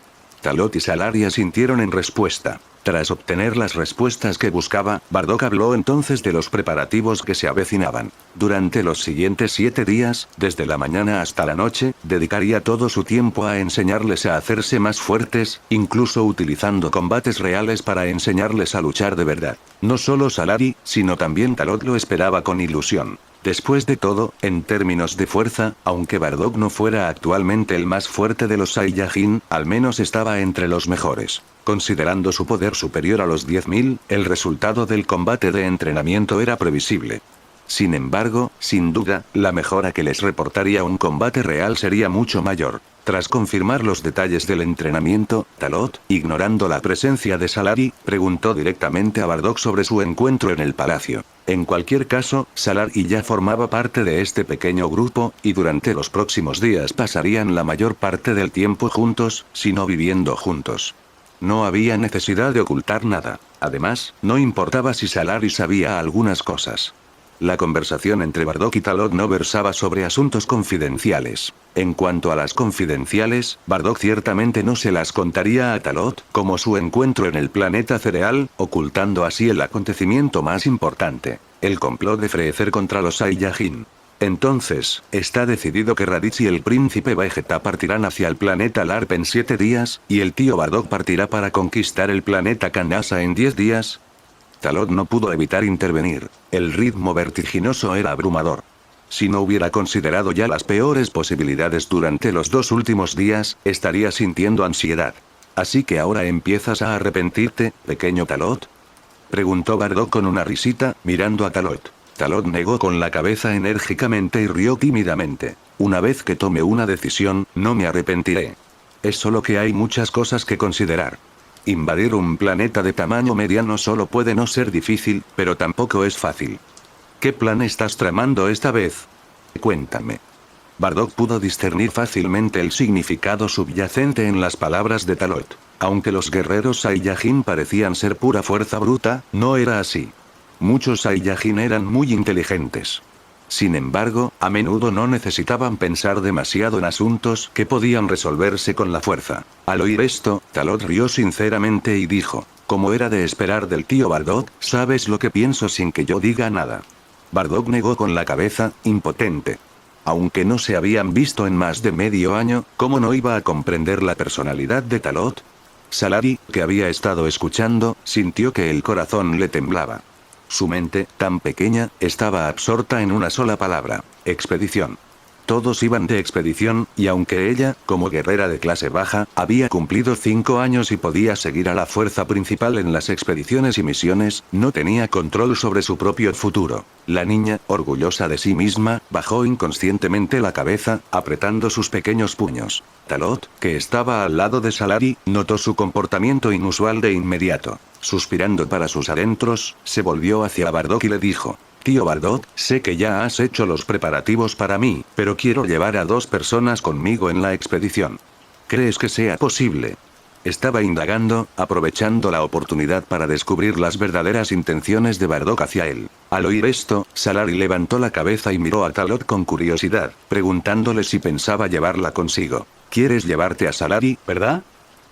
Talot y Salari asintieron en respuesta. Tras obtener las respuestas que buscaba, Bardock habló entonces de los preparativos que se avecinaban. Durante los siguientes 7 días, desde la mañana hasta la noche, dedicaría todo su tiempo a enseñarles a hacerse más fuertes, incluso utilizando combates reales para enseñarles a luchar de verdad. No solo Salari, sino también Talot lo esperaba con ilusión. Después de todo, en términos de fuerza, aunque Bardock no fuera actualmente el más fuerte de los Saiyajin, al menos estaba entre los mejores. Considerando su poder superior a los 10.000, el resultado del combate de entrenamiento era previsible. Sin embargo, sin duda, la mejora que les reportaría un combate real sería mucho mayor. Tras confirmar los detalles del entrenamiento, Talot, ignorando la presencia de Salari, preguntó directamente a Bardock sobre su encuentro en el palacio. En cualquier caso, Salari ya formaba parte de este pequeño grupo, y durante los próximos días pasarían la mayor parte del tiempo juntos, si no viviendo juntos. No había necesidad de ocultar nada. Además, no importaba si Salari sabía algunas cosas. La conversación entre Bardock y Talot no versaba sobre asuntos confidenciales. En cuanto a las confidenciales, Bardock ciertamente no se las contaría a Talot, como su encuentro en el planeta cereal, ocultando así el acontecimiento más importante, el complot de Freezer contra los Saiyajin. Entonces, está decidido que Raditz y el príncipe Vegeta partirán hacia el planeta LARP en 7 días, y el tío Bardock partirá para conquistar el planeta Kanasa en 10 días. Talot no pudo evitar intervenir. El ritmo vertiginoso era abrumador. Si no hubiera considerado ya las peores posibilidades durante los 2 últimos días, estaría sintiendo ansiedad. ¿Así que ahora empiezas a arrepentirte, pequeño Talot?, preguntó Bardock con una risita, mirando a Talot. Talot negó con la cabeza enérgicamente y rió tímidamente. Una vez que tome una decisión, no me arrepentiré. Es solo que hay muchas cosas que considerar. Invadir un planeta de tamaño mediano solo puede no ser difícil, pero tampoco es fácil. ¿Qué plan estás tramando esta vez? Cuéntame. Bardock pudo discernir fácilmente el significado subyacente en las palabras de Talot. Aunque los guerreros Saiyajin parecían ser pura fuerza bruta, no era así. Muchos Saiyajin eran muy inteligentes. Sin embargo, a menudo no necesitaban pensar demasiado en asuntos que podían resolverse con la fuerza. Al oír esto, Talot rió sinceramente y dijo, como era de esperar del tío Bardock, sabes lo que pienso sin que yo diga nada. Bardock negó con la cabeza, impotente. Aunque no se habían visto en más de medio año, ¿cómo no iba a comprender la personalidad de Talot? Salari, que había estado escuchando, sintió que el corazón le temblaba. Su mente, tan pequeña, estaba absorta en una sola palabra: expedición. Todos iban de expedición, y aunque ella, como guerrera de clase baja, había cumplido 5 años y podía seguir a la fuerza principal en las expediciones y misiones, no tenía control sobre su propio futuro. La niña, orgullosa de sí misma, bajó inconscientemente la cabeza, apretando sus pequeños puños. Talot, que estaba al lado de Salari, notó su comportamiento inusual de inmediato. Suspirando para sus adentros, se volvió hacia Bardock y le dijo: Tío Bardock, sé que ya has hecho los preparativos para mí, pero quiero llevar a 2 personas conmigo en la expedición. ¿Crees que sea posible? Estaba indagando, aprovechando la oportunidad para descubrir las verdaderas intenciones de Bardock hacia él. Al oír esto, Salari levantó la cabeza y miró a Talot con curiosidad, preguntándole si pensaba llevarla consigo. ¿Quieres llevarte a Salari, verdad?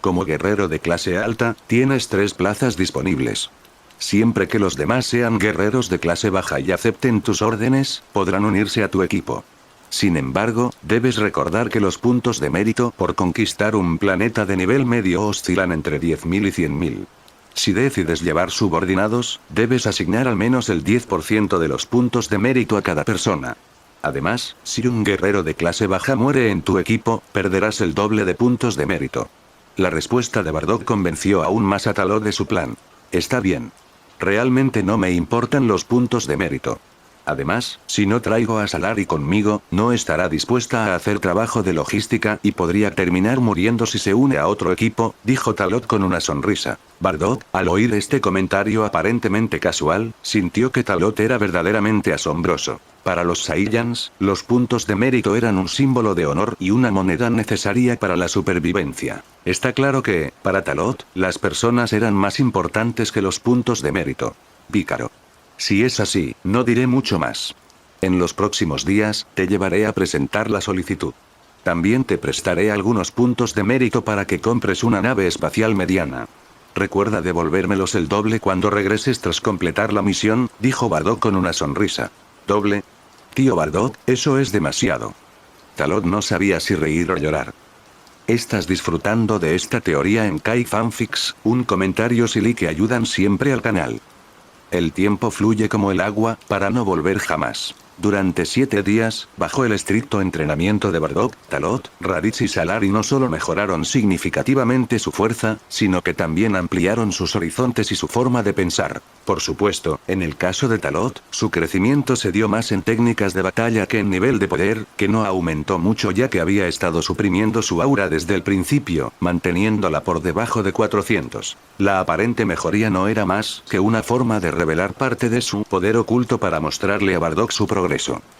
Como guerrero de clase alta, tienes 3 plazas disponibles. Siempre que los demás sean guerreros de clase baja y acepten tus órdenes, podrán unirse a tu equipo. Sin embargo, debes recordar que los puntos de mérito por conquistar un planeta de nivel medio oscilan entre 10.000 y 100.000. Si decides llevar subordinados, debes asignar al menos el 10% de los puntos de mérito a cada persona. Además, si un guerrero de clase baja muere en tu equipo, perderás el doble de puntos de mérito. La respuesta de Bardock convenció aún más a Talot de su plan. Está bien. Realmente no me importan los puntos de mérito. Además, si no traigo a Salari conmigo, no estará dispuesta a hacer trabajo de logística y podría terminar muriendo si se une a otro equipo, dijo Talot con una sonrisa. Bardock, al oír este comentario aparentemente casual, sintió que Talot era verdaderamente asombroso. Para los Saiyans, los puntos de mérito eran un símbolo de honor y una moneda necesaria para la supervivencia. Está claro que, para Talot, las personas eran más importantes que los puntos de mérito. Pícaro. Si es así, no diré mucho más. En los próximos días, te llevaré a presentar la solicitud. También te prestaré algunos puntos de mérito para que compres una nave espacial mediana. Recuerda devolvérmelos el doble cuando regreses tras completar la misión, dijo Bardock con una sonrisa. ¿Doble? Tío Bardock, eso es demasiado. Talot no sabía si reír o llorar. ¿Estás disfrutando de esta teoría en Kai Fanfics? Un comentario silly que ayudan siempre al canal. El tiempo fluye como el agua, para no volver jamás. Durante 7 días, bajo el estricto entrenamiento de Bardock, Talot, Raditz y Salari no solo mejoraron significativamente su fuerza, sino que también ampliaron sus horizontes y su forma de pensar. Por supuesto, en el caso de Talot, su crecimiento se dio más en técnicas de batalla que en nivel de poder, que no aumentó mucho ya que había estado suprimiendo su aura desde el principio, manteniéndola por debajo de 400. La aparente mejoría no era más que una forma de revelar parte de su poder oculto para mostrarle a Bardock su progreso.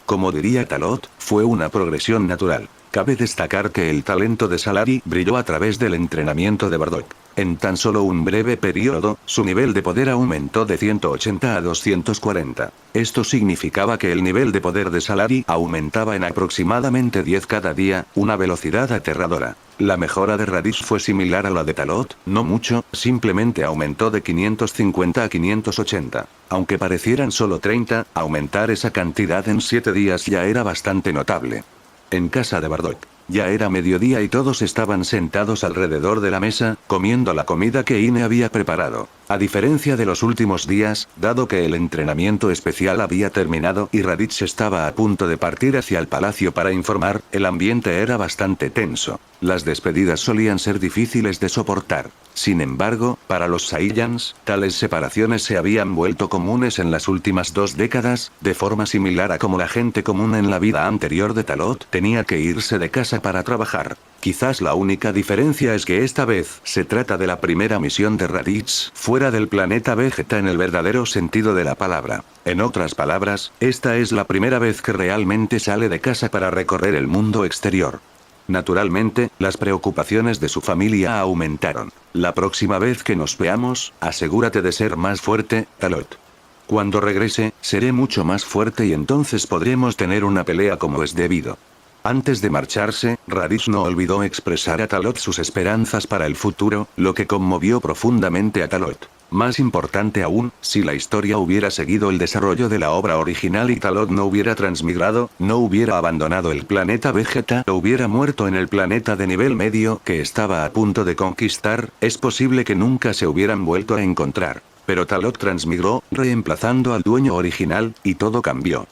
Como diría Talot, fue una progresión natural. Cabe destacar que el talento de Salari brilló a través del entrenamiento de Bardock. En tan solo un breve periodo, su nivel de poder aumentó de 180 a 240. Esto significaba que el nivel de poder de Salari aumentaba en aproximadamente 10 cada día, una velocidad aterradora. La mejora de Raditz fue similar a la de Talot, no mucho, simplemente aumentó de 550 a 580. Aunque parecieran solo 30, aumentar esa cantidad en 7 días ya era bastante notable. En casa de Bardock. Ya era mediodía y todos estaban sentados alrededor de la mesa, comiendo la comida que Ine había preparado. A diferencia de los últimos días, dado que el entrenamiento especial había terminado y Raditz estaba a punto de partir hacia el palacio para informar, el ambiente era bastante tenso. Las despedidas solían ser difíciles de soportar. Sin embargo, para los Saiyans, tales separaciones se habían vuelto comunes en las últimas 2 décadas, de forma similar a como la gente común en la vida anterior de Talot tenía que irse de casa para trabajar. Quizás la única diferencia es que esta vez se trata de la primera misión de Raditz fuera del planeta Vegeta en el verdadero sentido de la palabra. En otras palabras, esta es la primera vez que realmente sale de casa para recorrer el mundo exterior. Naturalmente, las preocupaciones de su familia aumentaron. La próxima vez que nos veamos, asegúrate de ser más fuerte, Talot. Cuando regrese, seré mucho más fuerte y entonces podremos tener una pelea como es debido. Antes de marcharse, Raditz no olvidó expresar a Talot sus esperanzas para el futuro, lo que conmovió profundamente a Talot. Más importante aún, si la historia hubiera seguido el desarrollo de la obra original y Talot no hubiera transmigrado, no hubiera abandonado el planeta Vegeta o hubiera muerto en el planeta de nivel medio que estaba a punto de conquistar, es posible que nunca se hubieran vuelto a encontrar. Pero Talot transmigró, reemplazando al dueño original, y todo cambió.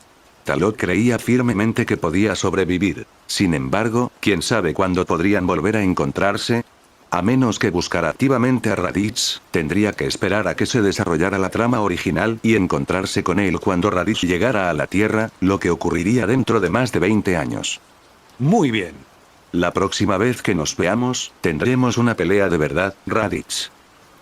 Talot creía firmemente que podía sobrevivir. Sin embargo, ¿quién sabe cuándo podrían volver a encontrarse? A menos que buscara activamente a Raditz, tendría que esperar a que se desarrollara la trama original y encontrarse con él cuando Raditz llegara a la Tierra, lo que ocurriría dentro de más de 20 años. Muy bien. La próxima vez que nos veamos, tendremos una pelea de verdad, Raditz.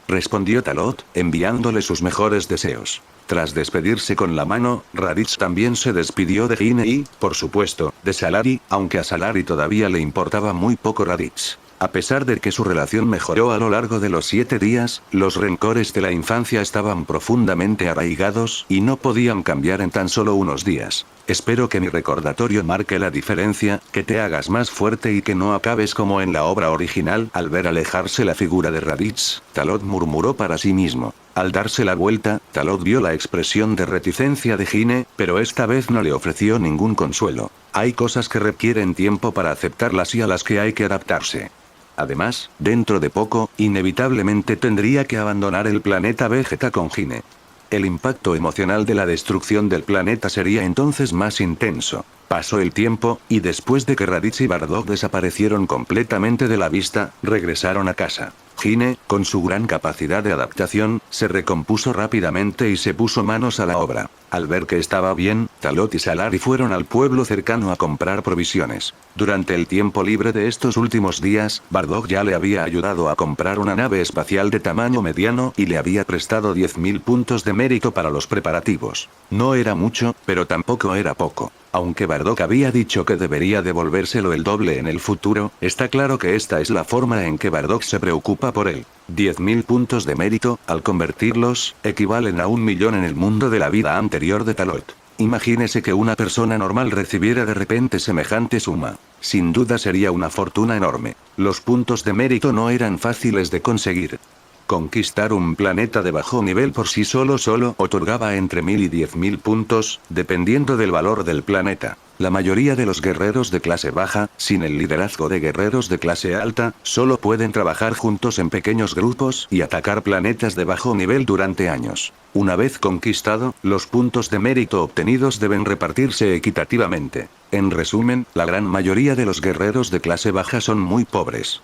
Respondió Talot, enviándole sus mejores deseos. Tras despedirse con la mano, Raditz también se despidió de Hine y, por supuesto, de Salary, aunque a Salary todavía le importaba muy poco Raditz. A pesar de que su relación mejoró a lo largo de los 7 días, los rencores de la infancia estaban profundamente arraigados y no podían cambiar en tan solo unos días. Espero que mi recordatorio marque la diferencia, que te hagas más fuerte y que no acabes como en la obra original. Al ver alejarse la figura de Raditz, Talot murmuró para sí mismo. Al darse la vuelta, Talot vio la expresión de reticencia de Hine, pero esta vez no le ofreció ningún consuelo. Hay cosas que requieren tiempo para aceptarlas y a las que hay que adaptarse. Además, dentro de poco, inevitablemente tendría que abandonar el planeta Vegeta con Hine. El impacto emocional de la destrucción del planeta sería entonces más intenso. Pasó el tiempo, y después de que Raditz y Bardock desaparecieron completamente de la vista, regresaron a casa. Hine, con su gran capacidad de adaptación, se recompuso rápidamente y se puso manos a la obra. Al ver que estaba bien, Talot y Salary fueron al pueblo cercano a comprar provisiones. Durante el tiempo libre de estos últimos días, Bardock ya le había ayudado a comprar una nave espacial de tamaño mediano y le había prestado 10.000 puntos de mérito para los preparativos. No era mucho, pero tampoco era poco. Aunque Bardock había dicho que debería devolvérselo el doble en el futuro, está claro que esta es la forma en que Bardock se preocupa por él. 10.000 puntos de mérito, al convertirlos, equivalen a 1 millón en el mundo de la vida anterior de Talot. Imagínese que una persona normal recibiera de repente semejante suma. Sin duda sería una fortuna enorme. Los puntos de mérito no eran fáciles de conseguir. Conquistar un planeta de bajo nivel por sí solo otorgaba entre 1000 y 10.000 puntos, dependiendo del valor del planeta. La mayoría de los guerreros de clase baja, sin el liderazgo de guerreros de clase alta, solo pueden trabajar juntos en pequeños grupos y atacar planetas de bajo nivel durante años. Una vez conquistado, los puntos de mérito obtenidos deben repartirse equitativamente. En resumen, la gran mayoría de los guerreros de clase baja son muy pobres.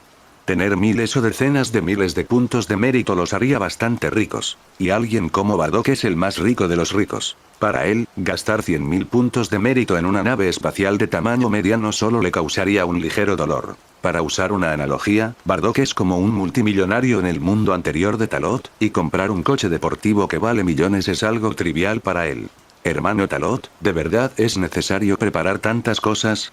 Tener miles o decenas de miles de puntos de mérito los haría bastante ricos. Y alguien como Bardock es el más rico de los ricos. Para él, gastar 100.000 puntos de mérito en una nave espacial de tamaño mediano solo le causaría un ligero dolor. Para usar una analogía, Bardock es como un multimillonario en el mundo anterior de Talot, y comprar un coche deportivo que vale millones es algo trivial para él. Hermano Talot, ¿de verdad es necesario preparar tantas cosas?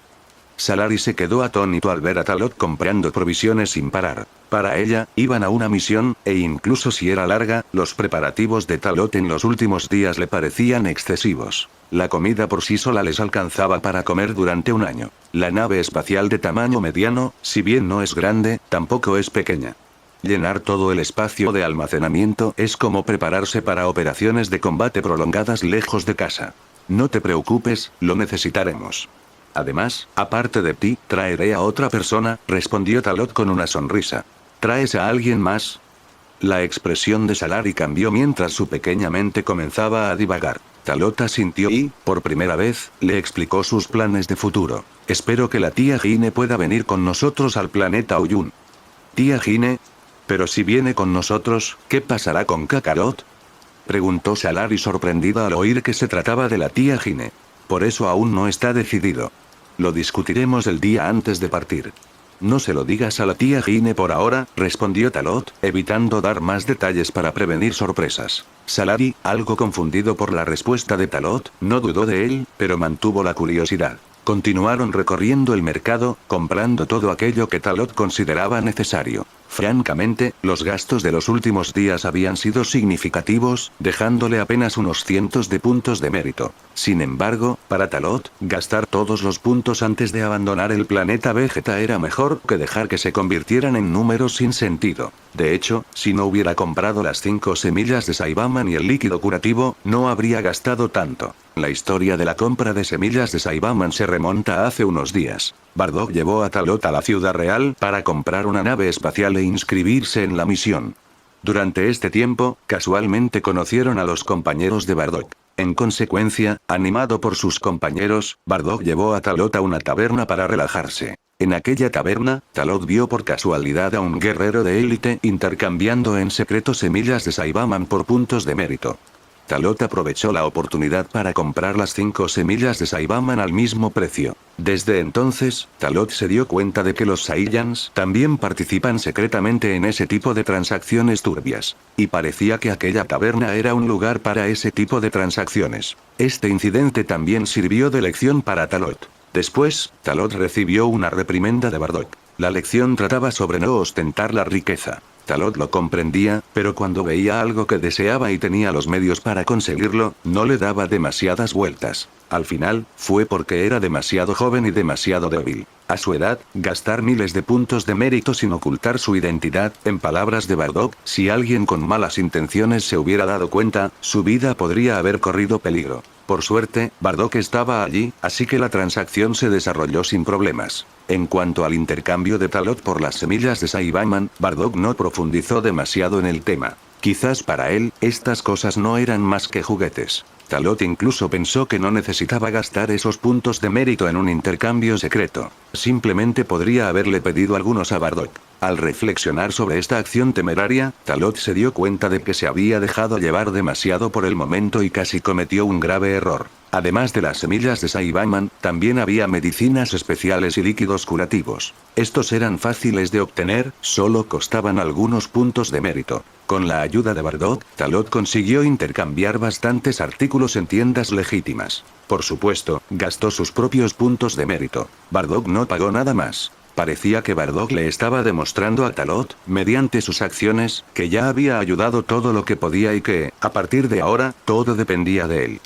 Salary se quedó atónito al ver a Talot comprando provisiones sin parar. Para ella, iban a una misión, e incluso si era larga, los preparativos de Talot en los últimos días le parecían excesivos. La comida por sí sola les alcanzaba para comer durante un año. La nave espacial de tamaño mediano, si bien no es grande, tampoco es pequeña. Llenar todo el espacio de almacenamiento es como prepararse para operaciones de combate prolongadas lejos de casa. No te preocupes, lo necesitaremos. Además, aparte de ti, traeré a otra persona, respondió Talot con una sonrisa. ¿Traes a alguien más? La expresión de Salary cambió mientras su pequeña mente comenzaba a divagar. Talot asintió y, por primera vez, le explicó sus planes de futuro. Espero que la tía Hine pueda venir con nosotros al planeta Oyun. ¿Tía Hine? Pero si viene con nosotros, ¿qué pasará con Kakarot? Preguntó Salary sorprendida al oír que se trataba de la tía Hine. Por eso aún no está decidido. Lo discutiremos el día antes de partir. No se lo digas a la tía Hine por ahora, respondió Talot, evitando dar más detalles para prevenir sorpresas. Salary, algo confundido por la respuesta de Talot, no dudó de él, pero mantuvo la curiosidad. Continuaron recorriendo el mercado, comprando todo aquello que Talot consideraba necesario. Francamente, los gastos de los últimos días habían sido significativos, dejándole apenas unos cientos de puntos de mérito. Sin embargo, para Talot, gastar todos los puntos antes de abandonar el planeta Vegeta era mejor que dejar que se convirtieran en números sin sentido. De hecho, si no hubiera comprado las 5 semillas de Saibaman y el líquido curativo, no habría gastado tanto. La historia de la compra de semillas de Saibaman se remonta a hace unos días. Bardock llevó a Talot a la ciudad real para comprar una nave espacial e inscribirse en la misión. Durante este tiempo, casualmente conocieron a los compañeros de Bardock. En consecuencia, animado por sus compañeros, Bardock llevó a Talot a una taberna para relajarse. En aquella taberna, Talot vio por casualidad a un guerrero de élite intercambiando en secreto semillas de Saibaman por puntos de mérito. Talot aprovechó la oportunidad para comprar las 5 semillas de Saibaman al mismo precio. Desde entonces, Talot se dio cuenta de que los Saiyans también participan secretamente en ese tipo de transacciones turbias. Y parecía que aquella taberna era un lugar para ese tipo de transacciones. Este incidente también sirvió de lección para Talot. Después, Talot recibió una reprimenda de Bardock. La lección trataba sobre no ostentar la riqueza. Talot lo comprendía, pero cuando veía algo que deseaba y tenía los medios para conseguirlo, no le daba demasiadas vueltas. Al final, fue porque era demasiado joven y demasiado débil. A su edad, gastar miles de puntos de mérito sin ocultar su identidad, en palabras de Bardock, si alguien con malas intenciones se hubiera dado cuenta, su vida podría haber corrido peligro. Por suerte, Bardock estaba allí, así que la transacción se desarrolló sin problemas. En cuanto al intercambio de Talot por las semillas de Saibaman, Bardock no profundizó demasiado en el tema. Quizás para él, estas cosas no eran más que juguetes. Talot incluso pensó que no necesitaba gastar esos puntos de mérito en un intercambio secreto. Simplemente podría haberle pedido algunos a Bardock. Al reflexionar sobre esta acción temeraria, Talot se dio cuenta de que se había dejado llevar demasiado por el momento y casi cometió un grave error. Además de las semillas de Saibaman, también había medicinas especiales y líquidos curativos. Estos eran fáciles de obtener, solo costaban algunos puntos de mérito. Con la ayuda de Bardock, Talot consiguió intercambiar bastantes artículos en tiendas legítimas. Por supuesto, gastó sus propios puntos de mérito. Bardock no pagó nada más. Parecía que Bardock le estaba demostrando a Talot, mediante sus acciones, que ya había ayudado todo lo que podía y que, a partir de ahora, todo dependía de él.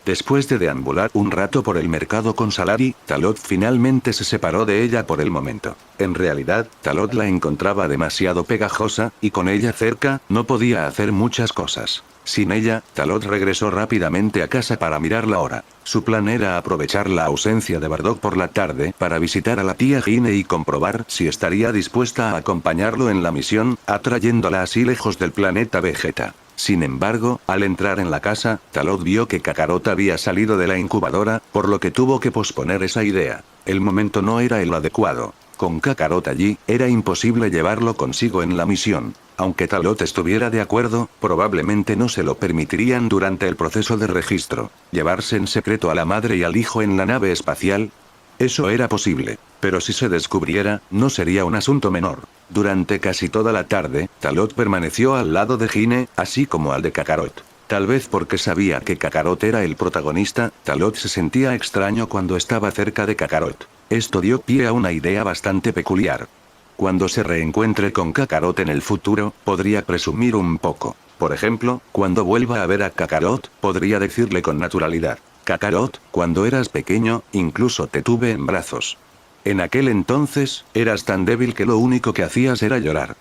Después de deambular un rato por el mercado con Salari, Talot finalmente se separó de ella por el momento. En realidad, Talot la encontraba demasiado pegajosa, y con ella cerca, no podía hacer muchas cosas. Sin ella, Talot regresó rápidamente a casa para mirar la hora. Su plan era aprovechar la ausencia de Bardock por la tarde para visitar a la tía Gine y comprobar si estaría dispuesta a acompañarlo en la misión, atrayéndola así lejos del planeta Vegeta. Sin embargo, al entrar en la casa, Talot vio que Kakarot había salido de la incubadora, por lo que tuvo que posponer esa idea. El momento no era el adecuado. Con Kakarot allí, era imposible llevarlo consigo en la misión. Aunque Talot estuviera de acuerdo, probablemente no se lo permitirían durante el proceso de registro. Llevarse en secreto a la madre y al hijo en la nave espacial. Eso era posible. Pero si se descubriera, no sería un asunto menor. Durante casi toda la tarde, Talot permaneció al lado de Gine, así como al de Kakarot. Tal vez porque sabía que Kakarot era el protagonista, Talot se sentía extraño cuando estaba cerca de Kakarot. Esto dio pie a una idea bastante peculiar. Cuando se reencuentre con Kakarot en el futuro, podría presumir un poco. Por ejemplo, cuando vuelva a ver a Kakarot, podría decirle con naturalidad: Kakarot, cuando eras pequeño, incluso te tuve en brazos. En aquel entonces, eras tan débil que lo único que hacías era llorar.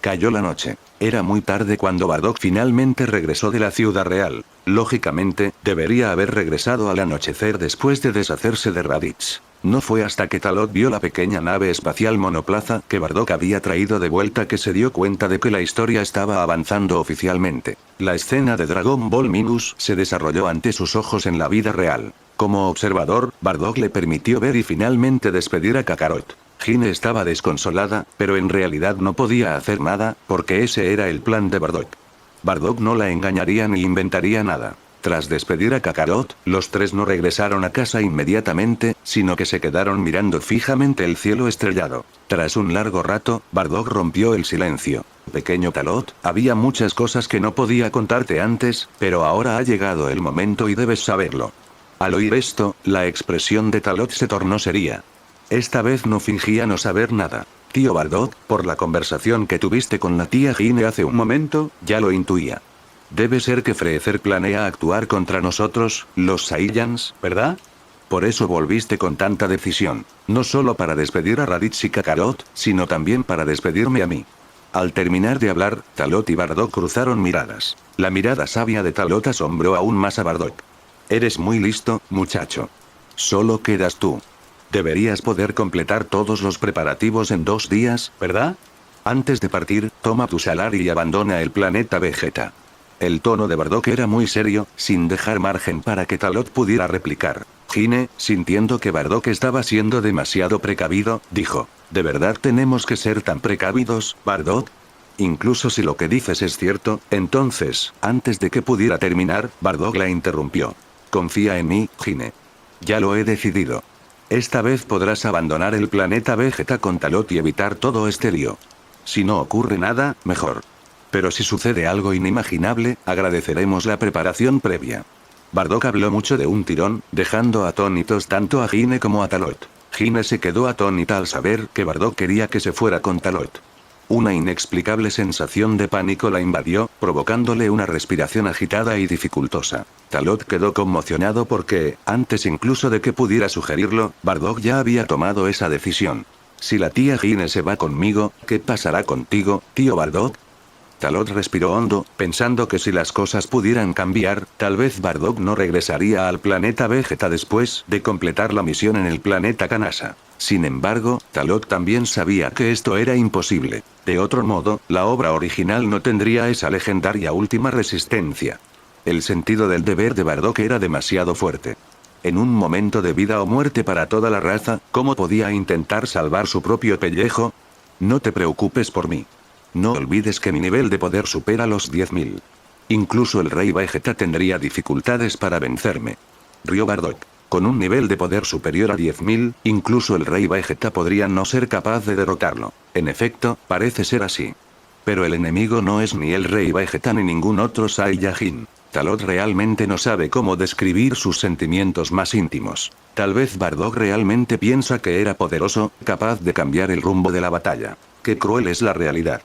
Cayó la noche. Era muy tarde cuando Bardock finalmente regresó de la ciudad real. Lógicamente, debería haber regresado al anochecer después de deshacerse de Raditz. No fue hasta que Talot vio la pequeña nave espacial monoplaza que Bardock había traído de vuelta que se dio cuenta de que la historia estaba avanzando oficialmente. La escena de Dragon Ball Minus se desarrolló ante sus ojos en la vida real. Como observador, Bardock le permitió ver y finalmente despedir a Kakarot. Gine estaba desconsolada, pero en realidad no podía hacer nada, porque ese era el plan de Bardock. Bardock no la engañaría ni inventaría nada. Tras despedir a Kakarot, los tres no regresaron a casa inmediatamente, sino que se quedaron mirando fijamente el cielo estrellado. Tras un largo rato, Bardock rompió el silencio. Pequeño Talot, había muchas cosas que no podía contarte antes, pero ahora ha llegado el momento y debes saberlo. Al oír esto, la expresión de Talot se tornó seria. Esta vez no fingía no saber nada. Tío Bardock, por la conversación que tuviste con la tía Gine hace un momento, ya lo intuía. Debe ser que Freezer planea actuar contra nosotros, los Saiyans, ¿verdad? Por eso volviste con tanta decisión, no solo para despedir a Raditz y Kakarot, sino también para despedirme a mí. Al terminar de hablar, Talot y Bardock cruzaron miradas. La mirada sabia de Talot asombró aún más a Bardock. Eres muy listo, muchacho. Solo quedas tú. Deberías poder completar todos los preparativos en 2 días, ¿verdad? Antes de partir, toma tu salario y abandona el planeta Vegeta. El tono de Bardock era muy serio, sin dejar margen para que Talot pudiera replicar. Gine, sintiendo que Bardock estaba siendo demasiado precavido, dijo, ¿de verdad tenemos que ser tan precavidos, Bardock? Incluso si lo que dices es cierto, entonces, antes de que pudiera terminar, Bardock la interrumpió. Confía en mí, Gine. Ya lo he decidido. Esta vez podrás abandonar el planeta Vegeta con Talot y evitar todo este lío. Si no ocurre nada, mejor. Pero si sucede algo inimaginable, agradeceremos la preparación previa. Bardock habló mucho de un tirón, dejando atónitos tanto a Gine como a Talot. Gine se quedó atónita al saber que Bardock quería que se fuera con Talot. Una inexplicable sensación de pánico la invadió, provocándole una respiración agitada y dificultosa. Talot quedó conmocionado porque, antes incluso de que pudiera sugerirlo, Bardock ya había tomado esa decisión. Si la tía Gine se va conmigo, ¿qué pasará contigo, tío Bardock? Talot respiró hondo, pensando que si las cosas pudieran cambiar, tal vez Bardock no regresaría al planeta Vegeta después de completar la misión en el planeta Kanasa. Sin embargo, Talot también sabía que esto era imposible. De otro modo, la obra original no tendría esa legendaria última resistencia. El sentido del deber de Bardock era demasiado fuerte. En un momento de vida o muerte para toda la raza, ¿cómo podía intentar salvar su propio pellejo? No te preocupes por mí. No olvides que mi nivel de poder supera los 10.000. Incluso el Rey Vegeta tendría dificultades para vencerme. Rió Bardock. Con un nivel de poder superior a 10.000, incluso el Rey Vegeta podría no ser capaz de derrotarlo. En efecto, parece ser así. Pero el enemigo no es ni el Rey Vegeta ni ningún otro Saiyajin. Talot realmente no sabe cómo describir sus sentimientos más íntimos. Tal vez Bardock realmente piensa que era poderoso, capaz de cambiar el rumbo de la batalla. Qué cruel es la realidad.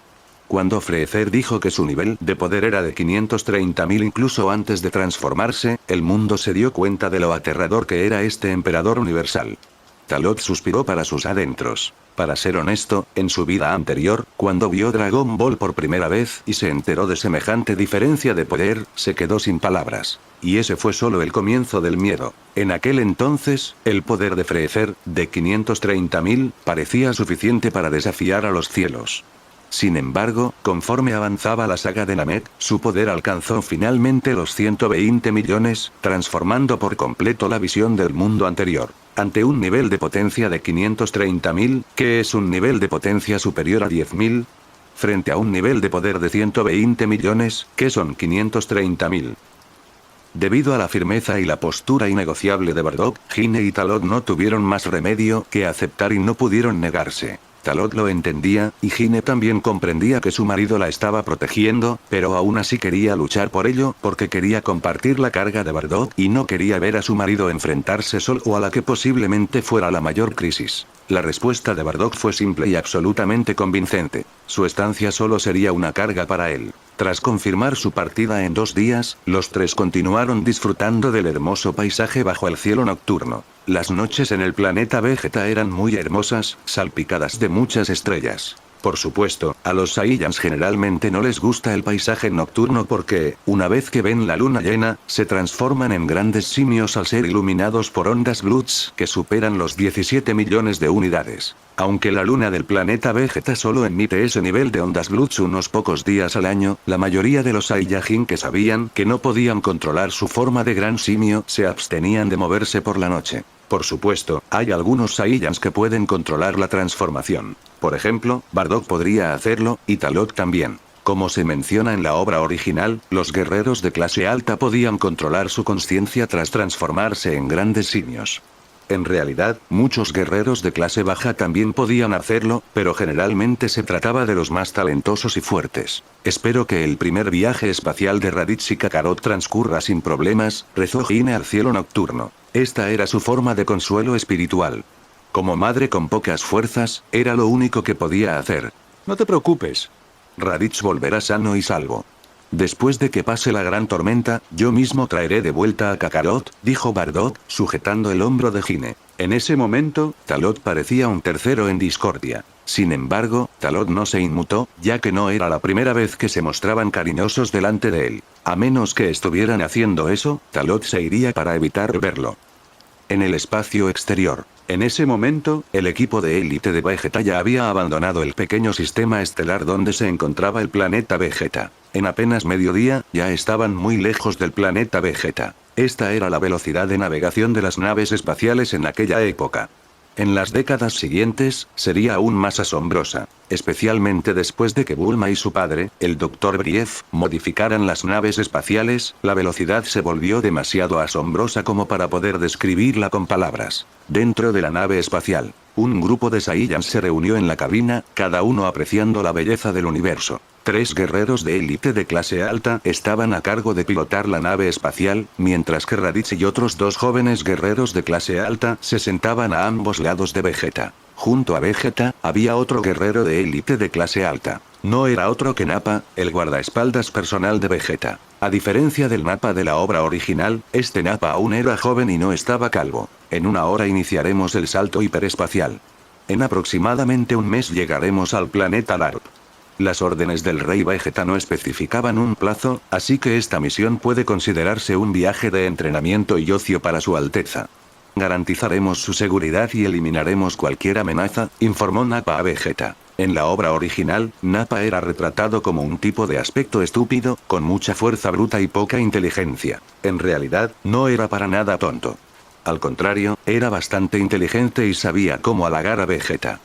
Cuando Freezer dijo que su nivel de poder era de 530.000 incluso antes de transformarse, el mundo se dio cuenta de lo aterrador que era este emperador universal. Talot suspiró para sus adentros. Para ser honesto, en su vida anterior, cuando vio Dragon Ball por primera vez y se enteró de semejante diferencia de poder, se quedó sin palabras. Y ese fue solo el comienzo del miedo. En aquel entonces, el poder de Freezer, de 530.000, parecía suficiente para desafiar a los cielos. Sin embargo, conforme avanzaba la saga de Namek, su poder alcanzó finalmente los 120 millones, transformando por completo la visión del mundo anterior. Ante un nivel de potencia de 530.000, ¿qué es un nivel de potencia superior a 10.000? Frente a un nivel de poder de 120 millones, ¿qué son 530.000? Debido a la firmeza y la postura innegociable de Bardock, Gine y Talot no tuvieron más remedio que aceptar y no pudieron negarse. Talot lo entendía, y Gine también comprendía que su marido la estaba protegiendo, pero aún así quería luchar por ello, porque quería compartir la carga de Bardock y no quería ver a su marido enfrentarse solo a la que posiblemente fuera la mayor crisis. La respuesta de Bardock fue simple y absolutamente convincente. Su estancia solo sería una carga para él. Tras confirmar su partida en 2 días, los tres continuaron disfrutando del hermoso paisaje bajo el cielo nocturno. Las noches en el planeta Vegeta eran muy hermosas, salpicadas de muchas estrellas. Por supuesto, a los Saiyans generalmente no les gusta el paisaje nocturno porque, una vez que ven la luna llena, se transforman en grandes simios al ser iluminados por ondas Blutz que superan los 17 millones de unidades. Aunque la luna del planeta Vegeta solo emite ese nivel de ondas Blutz unos pocos días al año, la mayoría de los Saiyajin que sabían que no podían controlar su forma de gran simio se abstenían de moverse por la noche. Por supuesto, hay algunos Saiyans que pueden controlar la transformación. Por ejemplo, Bardock podría hacerlo, y Talot también. Como se menciona en la obra original, los guerreros de clase alta podían controlar su consciencia tras transformarse en grandes simios. En realidad, muchos guerreros de clase baja también podían hacerlo, pero generalmente se trataba de los más talentosos y fuertes. Espero que el primer viaje espacial de Raditz y Kakarot transcurra sin problemas, rezó Gine al cielo nocturno. Esta era su forma de consuelo espiritual. Como madre con pocas fuerzas, era lo único que podía hacer. No te preocupes. Raditz volverá sano y salvo. Después de que pase la gran tormenta, yo mismo traeré de vuelta a Kakarot, dijo Bardock, sujetando el hombro de Gine. En ese momento, Talot parecía un tercero en discordia. Sin embargo, Talot no se inmutó, ya que no era la primera vez que se mostraban cariñosos delante de él. A menos que estuvieran haciendo eso, Talot se iría para evitar verlo. En el espacio exterior. En ese momento, el equipo de élite de Vegeta ya había abandonado el pequeño sistema estelar donde se encontraba el planeta Vegeta. En apenas mediodía, ya estaban muy lejos del planeta Vegeta. Esta era la velocidad de navegación de las naves espaciales en aquella época. En las décadas siguientes, sería aún más asombrosa, especialmente después de que Bulma y su padre, el Dr. Brief, modificaran las naves espaciales, la velocidad se volvió demasiado asombrosa como para poder describirla con palabras. Dentro de la nave espacial, un grupo de Saiyans se reunió en la cabina, cada uno apreciando la belleza del universo. 3 guerreros de élite de clase alta estaban a cargo de pilotar la nave espacial, mientras que Raditz y otros 2 jóvenes guerreros de clase alta se sentaban a ambos lados de Vegeta. Junto a Vegeta, había otro guerrero de élite de clase alta. No era otro que Nappa, el guardaespaldas personal de Vegeta. A diferencia del Nappa de la obra original, este Nappa aún era joven y no estaba calvo. En una hora iniciaremos el salto hiperespacial. En aproximadamente un mes llegaremos al planeta Larp. Las órdenes del rey Vegeta no especificaban un plazo, así que esta misión puede considerarse un viaje de entrenamiento y ocio para su Alteza. Garantizaremos su seguridad y eliminaremos cualquier amenaza, informó Nappa a Vegeta. En la obra original, Nappa era retratado como un tipo de aspecto estúpido, con mucha fuerza bruta y poca inteligencia. En realidad, no era para nada tonto. Al contrario, era bastante inteligente y sabía cómo halagar a Vegeta.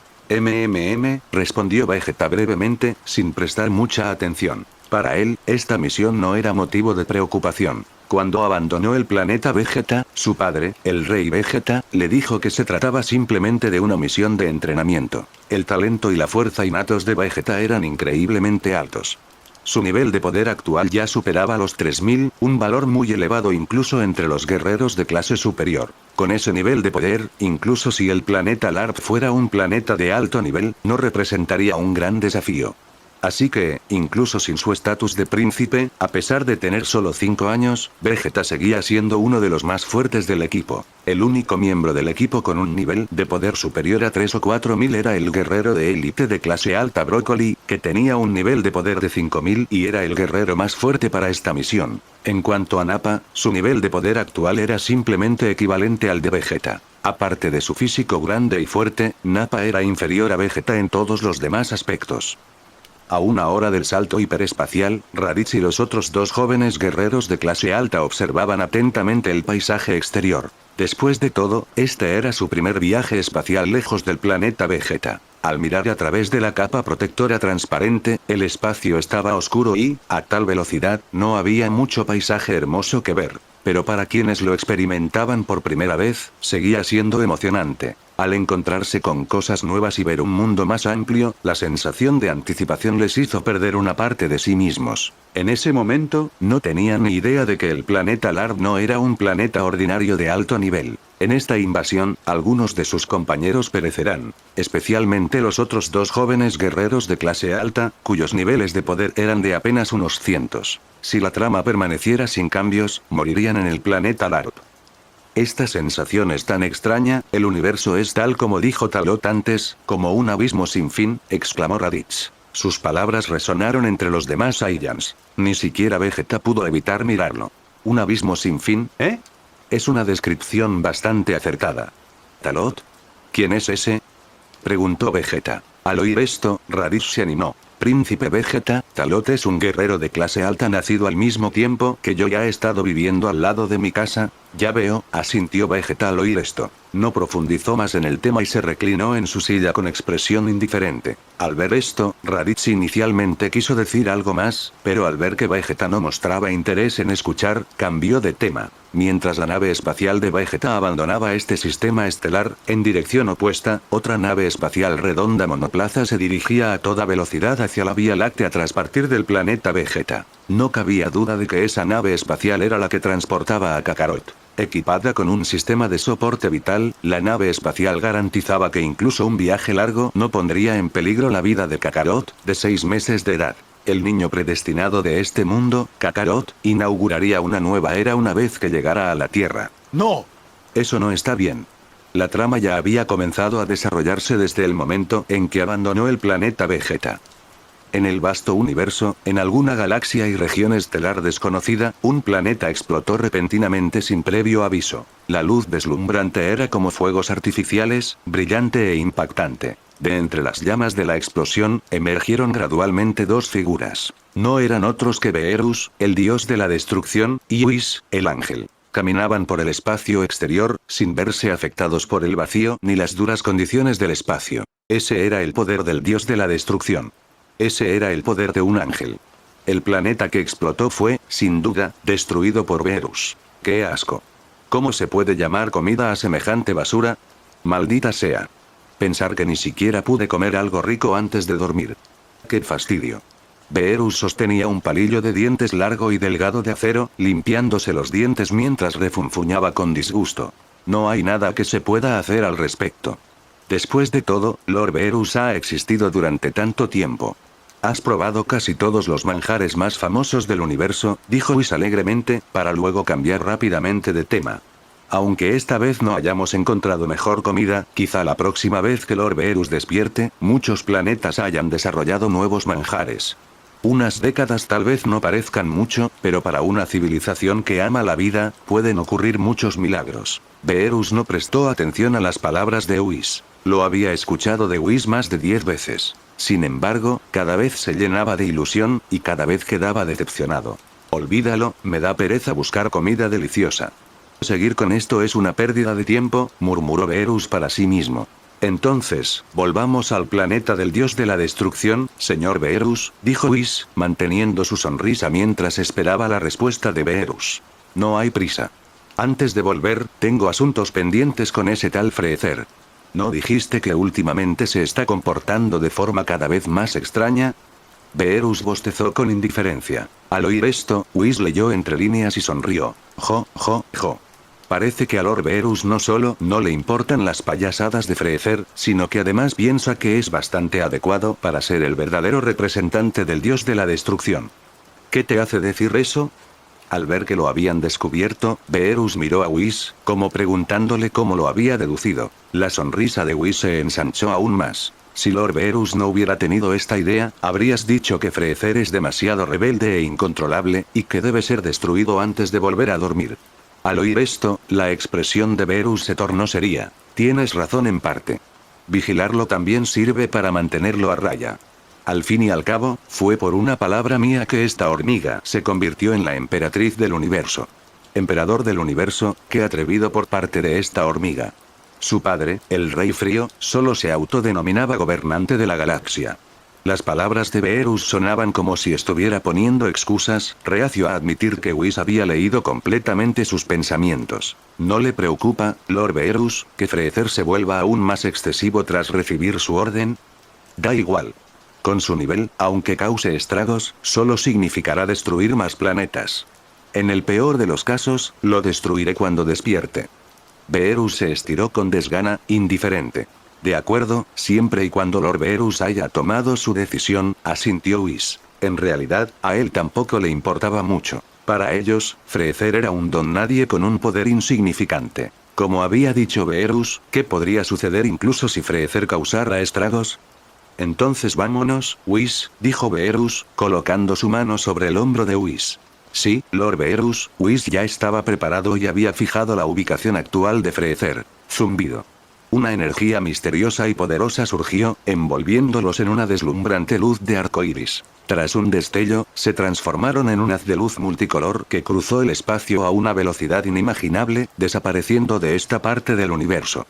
Respondió Vegeta brevemente, sin prestar mucha atención. Para él, esta misión no era motivo de preocupación. Cuando abandonó el planeta Vegeta, su padre, el rey Vegeta, le dijo que se trataba simplemente de una misión de entrenamiento. El talento y la fuerza innatos de Vegeta eran increíblemente altos. Su nivel de poder actual ya superaba los 3000, un valor muy elevado incluso entre los guerreros de clase superior. Con ese nivel de poder, incluso si el planeta Larp fuera un planeta de alto nivel, no representaría un gran desafío. Así que, incluso sin su estatus de príncipe, a pesar de tener solo 5 años, Vegeta seguía siendo uno de los más fuertes del equipo. El único miembro del equipo con un nivel de poder superior a 3 o 4000 era el guerrero de élite de clase alta Broccoli, que tenía un nivel de poder de 5000 y era el guerrero más fuerte para esta misión. En cuanto a Nappa, su nivel de poder actual era simplemente equivalente al de Vegeta. Aparte de su físico grande y fuerte, Nappa era inferior a Vegeta en todos los demás aspectos. A una hora del salto hiperespacial, Raditz y los otros 2 jóvenes guerreros de clase alta observaban atentamente el paisaje exterior. Después de todo, este era su primer viaje espacial lejos del planeta Vegeta. Al mirar a través de la capa protectora transparente, el espacio estaba oscuro y, a tal velocidad, no había mucho paisaje hermoso que ver. Pero para quienes lo experimentaban por primera vez, seguía siendo emocionante. Al encontrarse con cosas nuevas y ver un mundo más amplio, la sensación de anticipación les hizo perder una parte de sí mismos. En ese momento, no tenían ni idea de que el planeta Larp no era un planeta ordinario de alto nivel. En esta invasión, algunos de sus compañeros perecerán, especialmente los otros 2 jóvenes guerreros de clase alta, cuyos niveles de poder eran de apenas unos cientos. Si la trama permaneciera sin cambios, morirían en el planeta Larp. Esta sensación es tan extraña, el universo es tal como dijo Talot antes, como un abismo sin fin, exclamó Raditz. Sus palabras resonaron entre los demás Saiyans. Ni siquiera Vegeta pudo evitar mirarlo. ¿Un abismo sin fin, eh? Es una descripción bastante acertada. ¿Talot? ¿Quién es ese?, preguntó Vegeta. Al oír esto, Raditz se animó. Príncipe Vegeta, Talot es un guerrero de clase alta nacido al mismo tiempo que yo y ha estado viviendo al lado de mi casa. Ya veo, asintió Vegeta al oír esto. No profundizó más en el tema y se reclinó en su silla con expresión indiferente. Al ver esto, Raditz inicialmente quiso decir algo más, pero al ver que Vegeta no mostraba interés en escuchar, cambió de tema. Mientras la nave espacial de Vegeta abandonaba este sistema estelar, en dirección opuesta, otra nave espacial redonda monoplaza se dirigía a toda velocidad hacia la Vía Láctea tras partir del planeta Vegeta. No cabía duda de que esa nave espacial era la que transportaba a Kakarot. Equipada con un sistema de soporte vital, la nave espacial garantizaba que incluso un viaje largo no pondría en peligro la vida de Kakarot, de 6 meses de edad. El niño predestinado de este mundo, Kakarot, inauguraría una nueva era una vez que llegara a la Tierra. ¡No! Eso no está bien. La trama ya había comenzado a desarrollarse desde el momento en que abandonó el planeta Vegeta. En el vasto universo, en alguna galaxia y región estelar desconocida, un planeta explotó repentinamente sin previo aviso. La luz deslumbrante era como fuegos artificiales, brillante e impactante. De entre las llamas de la explosión, emergieron gradualmente dos figuras. No eran otros que Beerus, el dios de la destrucción, y Whis, el ángel. Caminaban por el espacio exterior, sin verse afectados por el vacío ni las duras condiciones del espacio. Ese era el poder del dios de la destrucción. Ese era el poder de un ángel. El planeta que explotó fue, sin duda, destruido por Beerus. ¡Qué asco! ¿Cómo se puede llamar comida a semejante basura? ¡Maldita sea! Pensar que ni siquiera pude comer algo rico antes de dormir. ¡Qué fastidio! Beerus sostenía un palillo de dientes largo y delgado de acero, limpiándose los dientes mientras refunfuñaba con disgusto. No hay nada que se pueda hacer al respecto. Después de todo, Lord Beerus ha existido durante tanto tiempo. Has probado casi todos los manjares más famosos del universo, dijo Whis alegremente, para luego cambiar rápidamente de tema. Aunque esta vez no hayamos encontrado mejor comida, quizá la próxima vez que Lord Beerus despierte, muchos planetas hayan desarrollado nuevos manjares. Unas décadas tal vez no parezcan mucho, pero para una civilización que ama la vida, pueden ocurrir muchos milagros. Beerus no prestó atención a las palabras de Whis. Lo había escuchado de Whis más de 10 veces. Sin embargo, cada vez se llenaba de ilusión, y cada vez quedaba decepcionado. Olvídalo, me da pereza buscar comida deliciosa. Seguir con esto es una pérdida de tiempo, murmuró Beerus para sí mismo. Entonces, volvamos al planeta del dios de la destrucción, señor Beerus, dijo Whis, manteniendo su sonrisa mientras esperaba la respuesta de Beerus. No hay prisa. Antes de volver, tengo asuntos pendientes con ese tal Freezer. ¿No dijiste que últimamente se está comportando de forma cada vez más extraña? Beerus bostezó con indiferencia. Al oír esto, Whis leyó entre líneas y sonrió. Jo. Parece que a Lord Beerus no solo no le importan las payasadas de Freezer, sino que además piensa que es bastante adecuado para ser el verdadero representante del dios de la destrucción. ¿Qué te hace decir eso? Al ver que lo habían descubierto, Beerus miró a Whis, como preguntándole cómo lo había deducido. La sonrisa de Whis se ensanchó aún más. Si Lord Beerus no hubiera tenido esta idea, habrías dicho que Freezer es demasiado rebelde e incontrolable, y que debe ser destruido antes de volver a dormir. Al oír esto, la expresión de Beerus se tornó seria. Tienes razón en parte. Vigilarlo también sirve para mantenerlo a raya. Al fin y al cabo, fue por una palabra mía que esta hormiga se convirtió en la emperatriz del universo. Emperador del universo, qué atrevido por parte de esta hormiga. Su padre, el Rey Frío, solo se autodenominaba gobernante de la galaxia. Las palabras de Beerus sonaban como si estuviera poniendo excusas, reacio a admitir que Whis había leído completamente sus pensamientos. ¿No le preocupa, Lord Beerus, que Freezer se vuelva aún más excesivo tras recibir su orden? Da igual. Con su nivel, aunque cause estragos, solo significará destruir más planetas. En el peor de los casos, lo destruiré cuando despierte. Beerus se estiró con desgana, indiferente. De acuerdo, siempre y cuando Lord Beerus haya tomado su decisión, asintió Whis. En realidad, a él tampoco le importaba mucho. Para ellos, Freezer era un don nadie con un poder insignificante. Como había dicho Beerus, ¿qué podría suceder incluso si Freezer causara estragos? Entonces vámonos, Whis, dijo Beerus, colocando su mano sobre el hombro de Whis. Sí, Lord Beerus, Whis ya estaba preparado y había fijado la ubicación actual de Freezer. Zumbido. Una energía misteriosa y poderosa surgió, envolviéndolos en una deslumbrante luz de arcoíris. Tras un destello, se transformaron en un haz de luz multicolor que cruzó el espacio a una velocidad inimaginable, desapareciendo de esta parte del universo.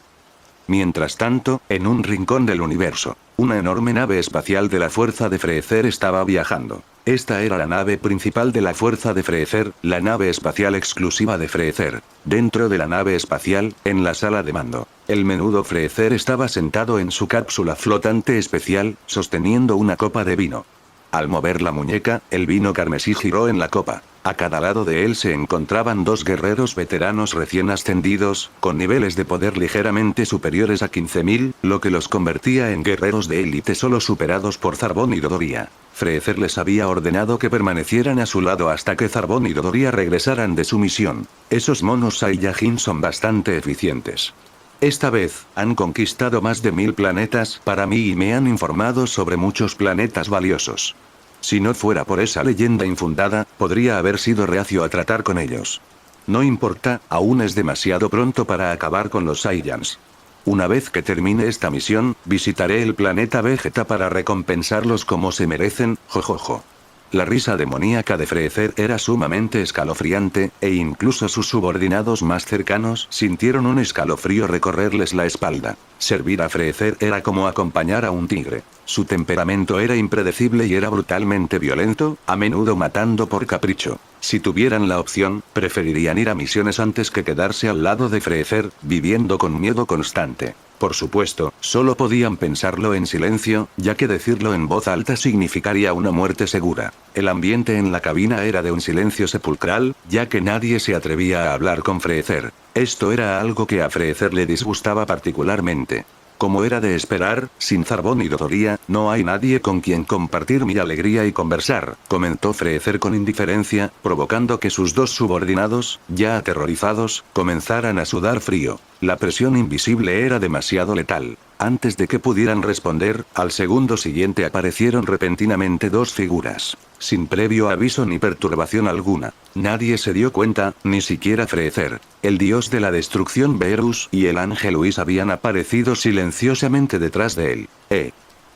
Mientras tanto, en un rincón del universo, una enorme nave espacial de la Fuerza de Freezer estaba viajando. Esta era la nave principal de la Fuerza de Freezer, la nave espacial exclusiva de Freezer. Dentro de la nave espacial, en la sala de mando, el menudo Freezer estaba sentado en su cápsula flotante especial, sosteniendo una copa de vino. Al mover la muñeca, el vino carmesí giró en la copa. A cada lado de él se encontraban dos guerreros veteranos recién ascendidos, con niveles de poder ligeramente superiores a 15.000, lo que los convertía en guerreros de élite solo superados por Zarbon y Dodoria. Freezer les había ordenado que permanecieran a su lado hasta que Zarbon y Dodoria regresaran de su misión. Esos monos Saiyajin son bastante eficientes. Esta vez, han conquistado más de 1000 planetas para mí y me han informado sobre muchos planetas valiosos. Si no fuera por esa leyenda infundada, podría haber sido reacio a tratar con ellos. No importa, aún es demasiado pronto para acabar con los Saiyans. Una vez que termine esta misión, visitaré el planeta Vegeta para recompensarlos como se merecen, jojojo. La risa demoníaca de Freezer era sumamente escalofriante, e incluso sus subordinados más cercanos sintieron un escalofrío recorrerles la espalda. Servir a Freezer era como acompañar a un tigre. Su temperamento era impredecible y era brutalmente violento, a menudo matando por capricho. Si tuvieran la opción, preferirían ir a misiones antes que quedarse al lado de Freezer, viviendo con miedo constante. Por supuesto, solo podían pensarlo en silencio, ya que decirlo en voz alta significaría una muerte segura. El ambiente en la cabina era de un silencio sepulcral, ya que nadie se atrevía a hablar con Freezer. Esto era algo que a Freezer le disgustaba particularmente. Como era de esperar, sin Zarbon y Dodoria, no hay nadie con quien compartir mi alegría y conversar, comentó Freezer con indiferencia, provocando que sus dos subordinados, ya aterrorizados, comenzaran a sudar frío. La presión invisible era demasiado letal. Antes de que pudieran responder, al segundo siguiente aparecieron repentinamente dos figuras. Sin previo aviso ni perturbación alguna. Nadie se dio cuenta, ni siquiera Freezer. El dios de la destrucción Beerus y el ángel Whis habían aparecido silenciosamente detrás de él.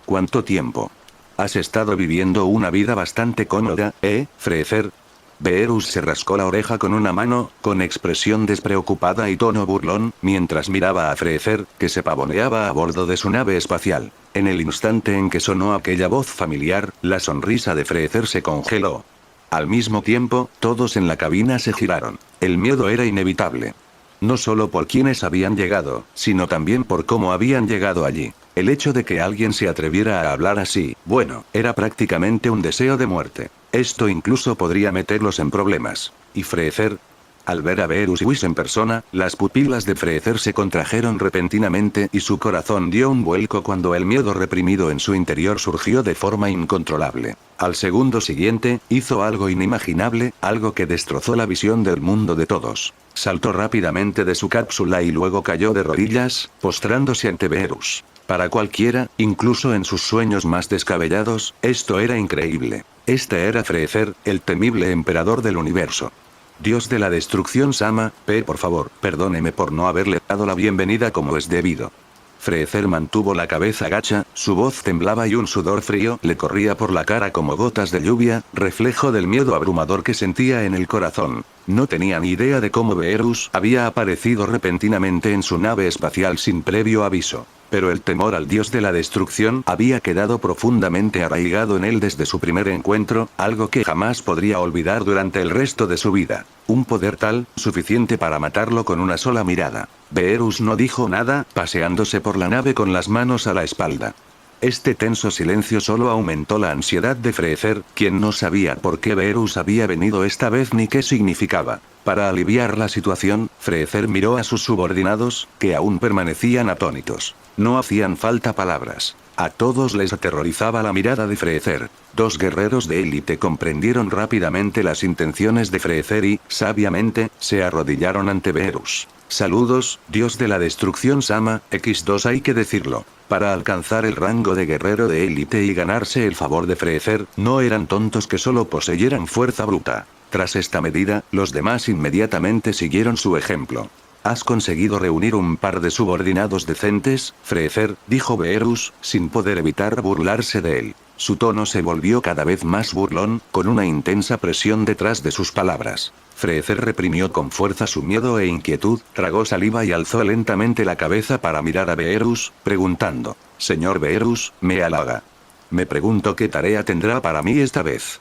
¿Cuánto tiempo? Has estado viviendo una vida bastante cómoda, Freezer? Beerus se rascó la oreja con una mano, con expresión despreocupada y tono burlón, mientras miraba a Freezer, que se pavoneaba a bordo de su nave espacial. En el instante en que sonó aquella voz familiar, la sonrisa de Freezer se congeló. Al mismo tiempo, todos en la cabina se giraron. El miedo era inevitable. No solo por quienes habían llegado, sino también por cómo habían llegado allí. El hecho de que alguien se atreviera a hablar así, bueno, era prácticamente un deseo de muerte. Esto incluso podría meterlos en problemas. ¿Y Freezer? Al ver a Beerus y Whis en persona, las pupilas de Freezer se contrajeron repentinamente y su corazón dio un vuelco cuando el miedo reprimido en su interior surgió de forma incontrolable. Al segundo siguiente, hizo algo inimaginable, algo que destrozó la visión del mundo de todos. Saltó rápidamente de su cápsula y luego cayó de rodillas, postrándose ante Beerus. Para cualquiera, incluso en sus sueños más descabellados, esto era increíble. Este era Freezer, el temible emperador del universo. Dios de la destrucción Sama, por favor, perdóneme por no haberle dado la bienvenida como es debido. Freezer mantuvo la cabeza gacha, su voz temblaba y un sudor frío le corría por la cara como gotas de lluvia, reflejo del miedo abrumador que sentía en el corazón. No tenía ni idea de cómo Beerus había aparecido repentinamente en su nave espacial sin previo aviso. Pero el temor al dios de la destrucción había quedado profundamente arraigado en él desde su primer encuentro, algo que jamás podría olvidar durante el resto de su vida. Un poder tal, suficiente para matarlo con una sola mirada. Beerus no dijo nada, paseándose por la nave con las manos a la espalda. Este tenso silencio solo aumentó la ansiedad de Freezer, quien no sabía por qué Beerus había venido esta vez ni qué significaba. Para aliviar la situación, Freezer miró a sus subordinados, que aún permanecían atónitos. No hacían falta palabras. A todos les aterrorizaba la mirada de Freezer. Dos guerreros de élite comprendieron rápidamente las intenciones de Freezer y, sabiamente, se arrodillaron ante Beerus. Saludos, dios de la destrucción Sama, X2 hay que decirlo. Para alcanzar el rango de guerrero de élite y ganarse el favor de Freezer, no eran tontos que solo poseyeran fuerza bruta. Tras esta medida, los demás inmediatamente siguieron su ejemplo. ¿Has conseguido reunir un par de subordinados decentes, Freezer?, dijo Beerus, sin poder evitar burlarse de él. Su tono se volvió cada vez más burlón, con una intensa presión detrás de sus palabras. Freezer reprimió con fuerza su miedo e inquietud, tragó saliva y alzó lentamente la cabeza para mirar a Beerus, preguntando: «Señor Beerus, me halaga. Me pregunto qué tarea tendrá para mí esta vez.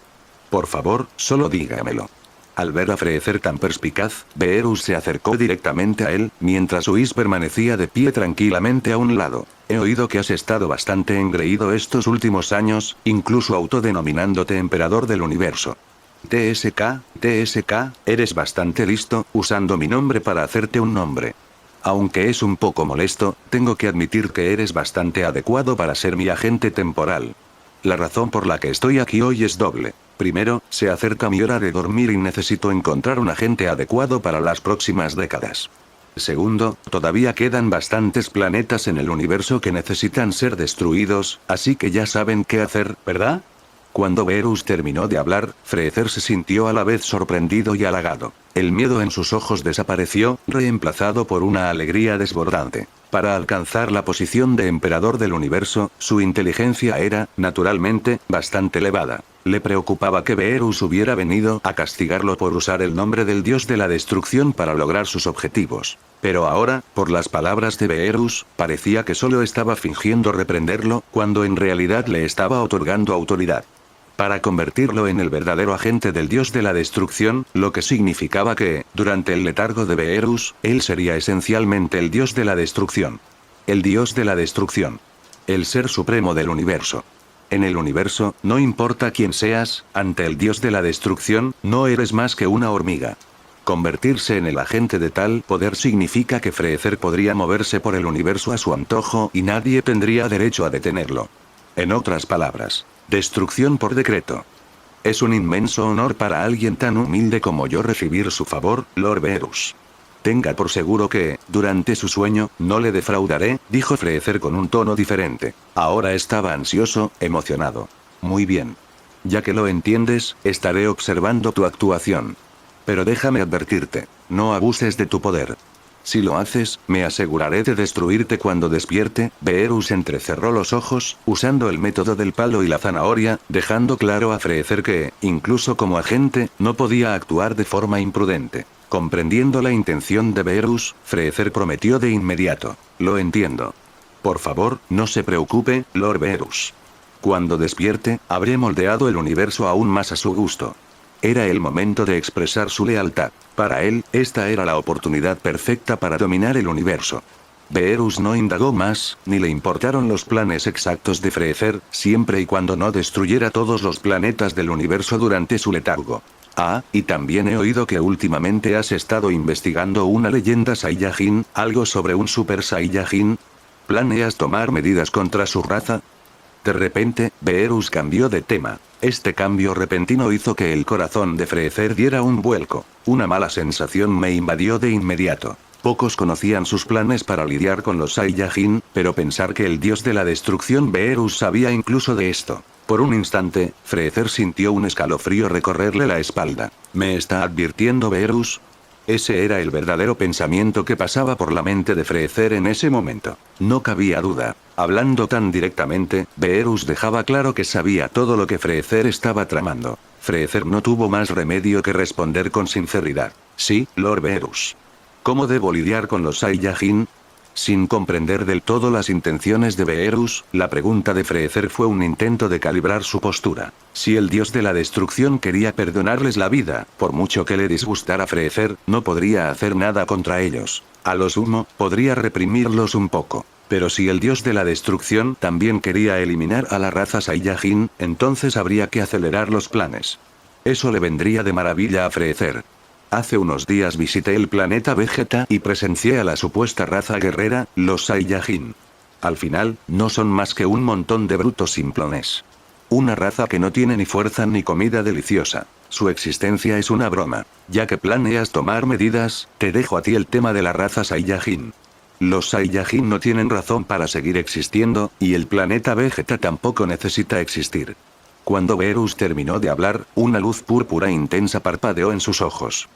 Por favor, solo dígamelo». Al ver a Freezer tan perspicaz, Beerus se acercó directamente a él, mientras Whis permanecía de pie tranquilamente a un lado. He oído que has estado bastante engreído estos últimos años, incluso autodenominándote emperador del universo. TSK, eres bastante listo, usando mi nombre para hacerte un nombre. Aunque es un poco molesto, tengo que admitir que eres bastante adecuado para ser mi agente temporal. La razón por la que estoy aquí hoy es doble. Primero, se acerca mi hora de dormir y necesito encontrar un agente adecuado para las próximas décadas. Segundo, todavía quedan bastantes planetas en el universo que necesitan ser destruidos, así que ya saben qué hacer, ¿verdad? Cuando Beerus terminó de hablar, Freezer se sintió a la vez sorprendido y halagado. El miedo en sus ojos desapareció, reemplazado por una alegría desbordante. Para alcanzar la posición de emperador del universo, su inteligencia era, naturalmente, bastante elevada. Le preocupaba que Beerus hubiera venido a castigarlo por usar el nombre del dios de la destrucción para lograr sus objetivos. Pero ahora, por las palabras de Beerus, parecía que solo estaba fingiendo reprenderlo, cuando en realidad le estaba otorgando autoridad. Para convertirlo en el verdadero agente del dios de la destrucción, lo que significaba que, durante el letargo de Beerus, él sería esencialmente el dios de la destrucción. El dios de la destrucción. El ser supremo del universo. En el universo, no importa quién seas, ante el dios de la destrucción, no eres más que una hormiga. Convertirse en el agente de tal poder significa que Freezer podría moverse por el universo a su antojo y nadie tendría derecho a detenerlo. En otras palabras, destrucción por decreto. Es un inmenso honor para alguien tan humilde como yo recibir su favor, Lord Beerus. Tenga por seguro que, durante su sueño, no le defraudaré, dijo Freezer con un tono diferente. Ahora estaba ansioso, emocionado. Muy bien. Ya que lo entiendes, estaré observando tu actuación. Pero déjame advertirte, no abuses de tu poder. Si lo haces, me aseguraré de destruirte cuando despierte. Beerus entrecerró los ojos, usando el método del palo y la zanahoria, dejando claro a Freezer que, incluso como agente, no podía actuar de forma imprudente. Comprendiendo la intención de Beerus, Freezer prometió de inmediato. Lo entiendo. Por favor, no se preocupe, Lord Beerus. Cuando despierte, habré moldeado el universo aún más a su gusto. Era el momento de expresar su lealtad. Para él, esta era la oportunidad perfecta para dominar el universo. Beerus no indagó más, ni le importaron los planes exactos de Freezer, siempre y cuando no destruyera todos los planetas del universo durante su letargo. Ah, y también he oído que últimamente has estado investigando una leyenda Saiyajin, algo sobre un Super Saiyajin. ¿Planeas tomar medidas contra su raza? De repente, Beerus cambió de tema. Este cambio repentino hizo que el corazón de Freezer diera un vuelco. Una mala sensación me invadió de inmediato. Pocos conocían sus planes para lidiar con los Saiyajin, pero pensar que el dios de la destrucción Beerus sabía incluso de esto. Por un instante, Freezer sintió un escalofrío recorrerle la espalda. ¿Me está advirtiendo Beerus? Ese era el verdadero pensamiento que pasaba por la mente de Freezer en ese momento. No cabía duda. Hablando tan directamente, Beerus dejaba claro que sabía todo lo que Freezer estaba tramando. Freezer no tuvo más remedio que responder con sinceridad. Sí, Lord Beerus. ¿Cómo debo lidiar con los Saiyajin? Sin comprender del todo las intenciones de Beerus, la pregunta de Freezer fue un intento de calibrar su postura. Si el dios de la destrucción quería perdonarles la vida, por mucho que le disgustara Freezer, no podría hacer nada contra ellos. A lo sumo, podría reprimirlos un poco. Pero si el dios de la destrucción también quería eliminar a la raza Saiyajin, entonces habría que acelerar los planes. Eso le vendría de maravilla a Freezer. Hace unos días visité el planeta Vegeta y presencié a la supuesta raza guerrera, los Saiyajin. Al final, no son más que un montón de brutos simplones. Una raza que no tiene ni fuerza ni comida deliciosa. Su existencia es una broma. Ya que planeas tomar medidas, te dejo a ti el tema de la raza Saiyajin. Los Saiyajin no tienen razón para seguir existiendo, y el planeta Vegeta tampoco necesita existir. Cuando Beerus terminó de hablar, una luz púrpura intensa parpadeó en sus ojos.